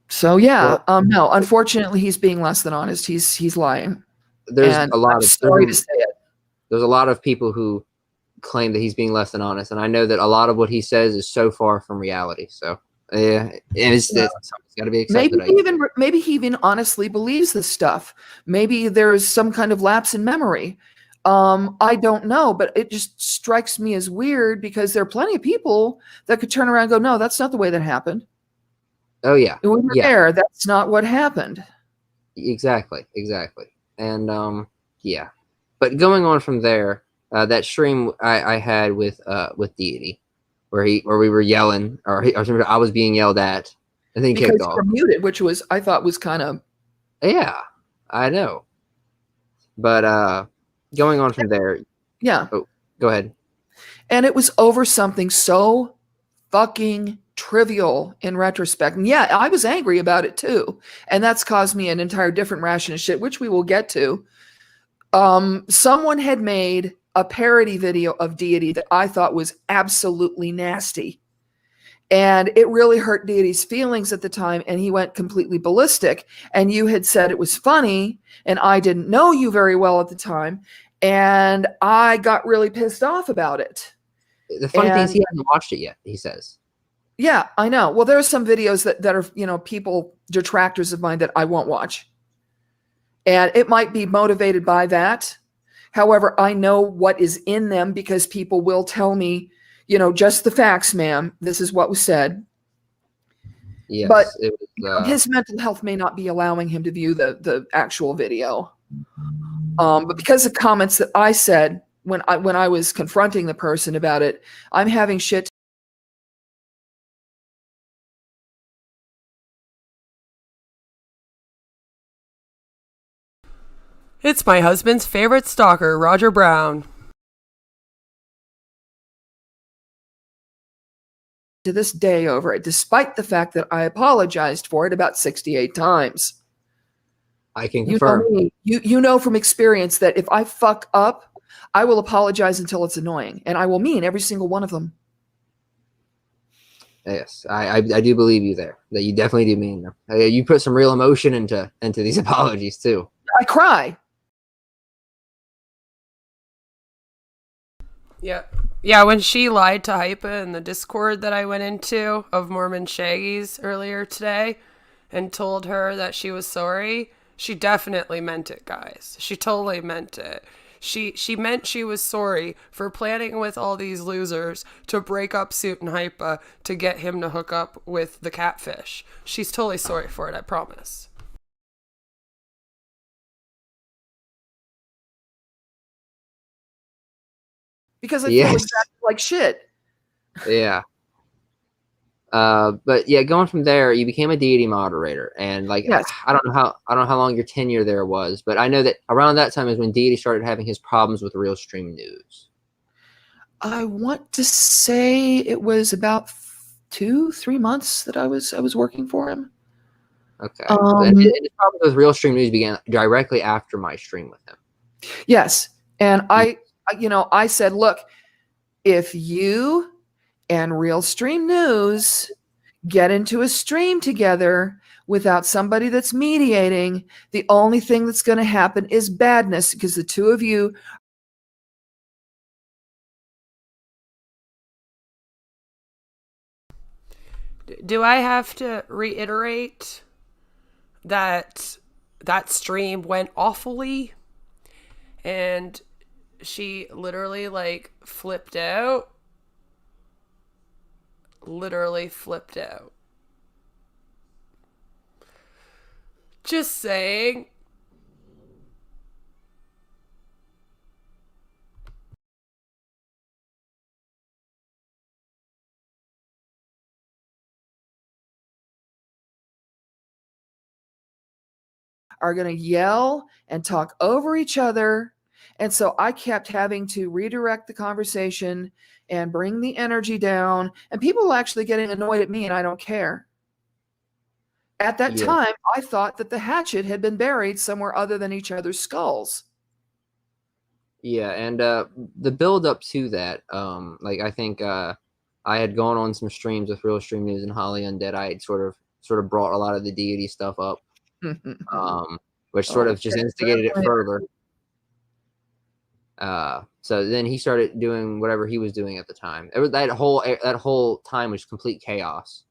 So yeah, no, unfortunately he's being less than honest. He's lying. There's And a lot I'm of sorry to say it. there's a lot of people who claim that he's being less than honest, and I know that a lot of what he says is so far from reality. So yeah, it's got to be accepted. Maybe he even honestly believes this stuff. Maybe there's some kind of lapse in memory. I don't know, but it just strikes me as weird because there are plenty of people that could turn around and go, no, that's not the way that happened. Oh yeah, We were there. That's not what happened. Exactly. And yeah, but going on from there, that stream I had with Deity, where we were yelling, I was being yelled at, and then he Because kicked you off. were muted, which I thought was kind of. Yeah, I know. But going on from there. Yeah. Oh, go ahead. And it was over something so fucking trivial in retrospect. And yeah, I was angry about it too. And that's caused me an entire different ration of shit, which we will get to. Someone had made a parody video of Deity that I thought was absolutely nasty. And it really hurt Deity's feelings at the time, and he went completely ballistic. And you had said it was funny, and I didn't know you very well at the time, and I got really pissed off about it. The funny thing is he hasn't watched it yet, he says. Yeah, I know. Well, there are some videos that are, people, detractors of mine that I won't watch. And it might be motivated by that. However, I know what is in them because people will tell me, just the facts, ma'am. This is what was said. Yes, but it was, his mental health may not be allowing him to view the actual video. But because of comments that I said when I was confronting the person about it, I'm having shit. It's my husband's favorite stalker, Roger Brown. To this day over it, despite the fact that I apologized for it about 68 times. I can confirm. You know from experience that if I fuck up, I will apologize until it's annoying, and I will mean every single one of them. Yes, I do believe you there. That you definitely do mean them. You put some real emotion into these apologies too. I cry. Yeah, when she lied to Hypa in the Discord that I went into of Mormon Shaggy's earlier today and told her that she was sorry, she definitely meant it, guys. She totally meant it. She meant she was sorry for planning with all these losers to break up Suit and Hypa to get him to hook up with the catfish. She's totally sorry for it, I promise. Because I feel exactly like shit. Yeah. But yeah, going from there, you became a Deity moderator, and yes. I don't know how long your tenure there was, but I know that around that time is when Deity started having his problems with Real Stream News. I want to say it was about 2-3 months that I was working for him. Okay. And his problems with Real Stream News began directly after my stream with him. Yes, and I said, look, if you and Real Stream News get into a stream together without somebody that's mediating, the only thing that's going to happen is badness, because the two of you. Do I have to reiterate that stream went awfully and she literally flipped out? Literally flipped out. Just saying. Are going to yell and talk over each other And so I kept having to redirect the conversation and bring the energy down. And people were actually getting annoyed at me, and I don't care. At that Yeah. time, I thought that the hatchet had been buried somewhere other than each other's skulls. Yeah, and the build up to that, like I think I had gone on some streams with Real Stream News and Holly Undead. I had sort of brought a lot of the deity stuff up, which sort of just instigated it further. So then he started doing whatever he was doing at the time. It was that whole time was complete chaos.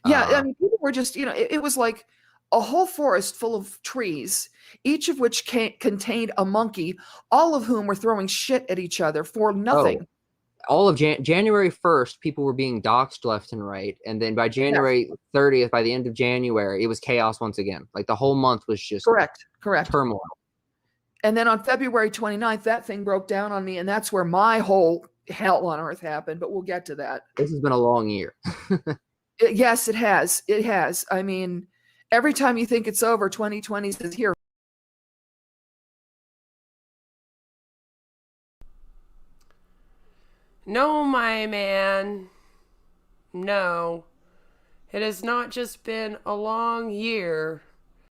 Yeah, I mean, people were just, it was like a whole forest full of trees, each of which contained a monkey, all of whom were throwing shit at each other for nothing. All of January 1st, people were being doxxed left and right. And then by January 30th, by the end of January, it was chaos once again. Like the whole month was just Correct. turmoil. And then on February 29th, that thing broke down on me. And that's where my whole hell on earth happened. But we'll get to that. This has been a long year. Yes, it has. It has. I mean, every time you think it's over, 2020 says, here. No, my man. No. It has not just been a long year.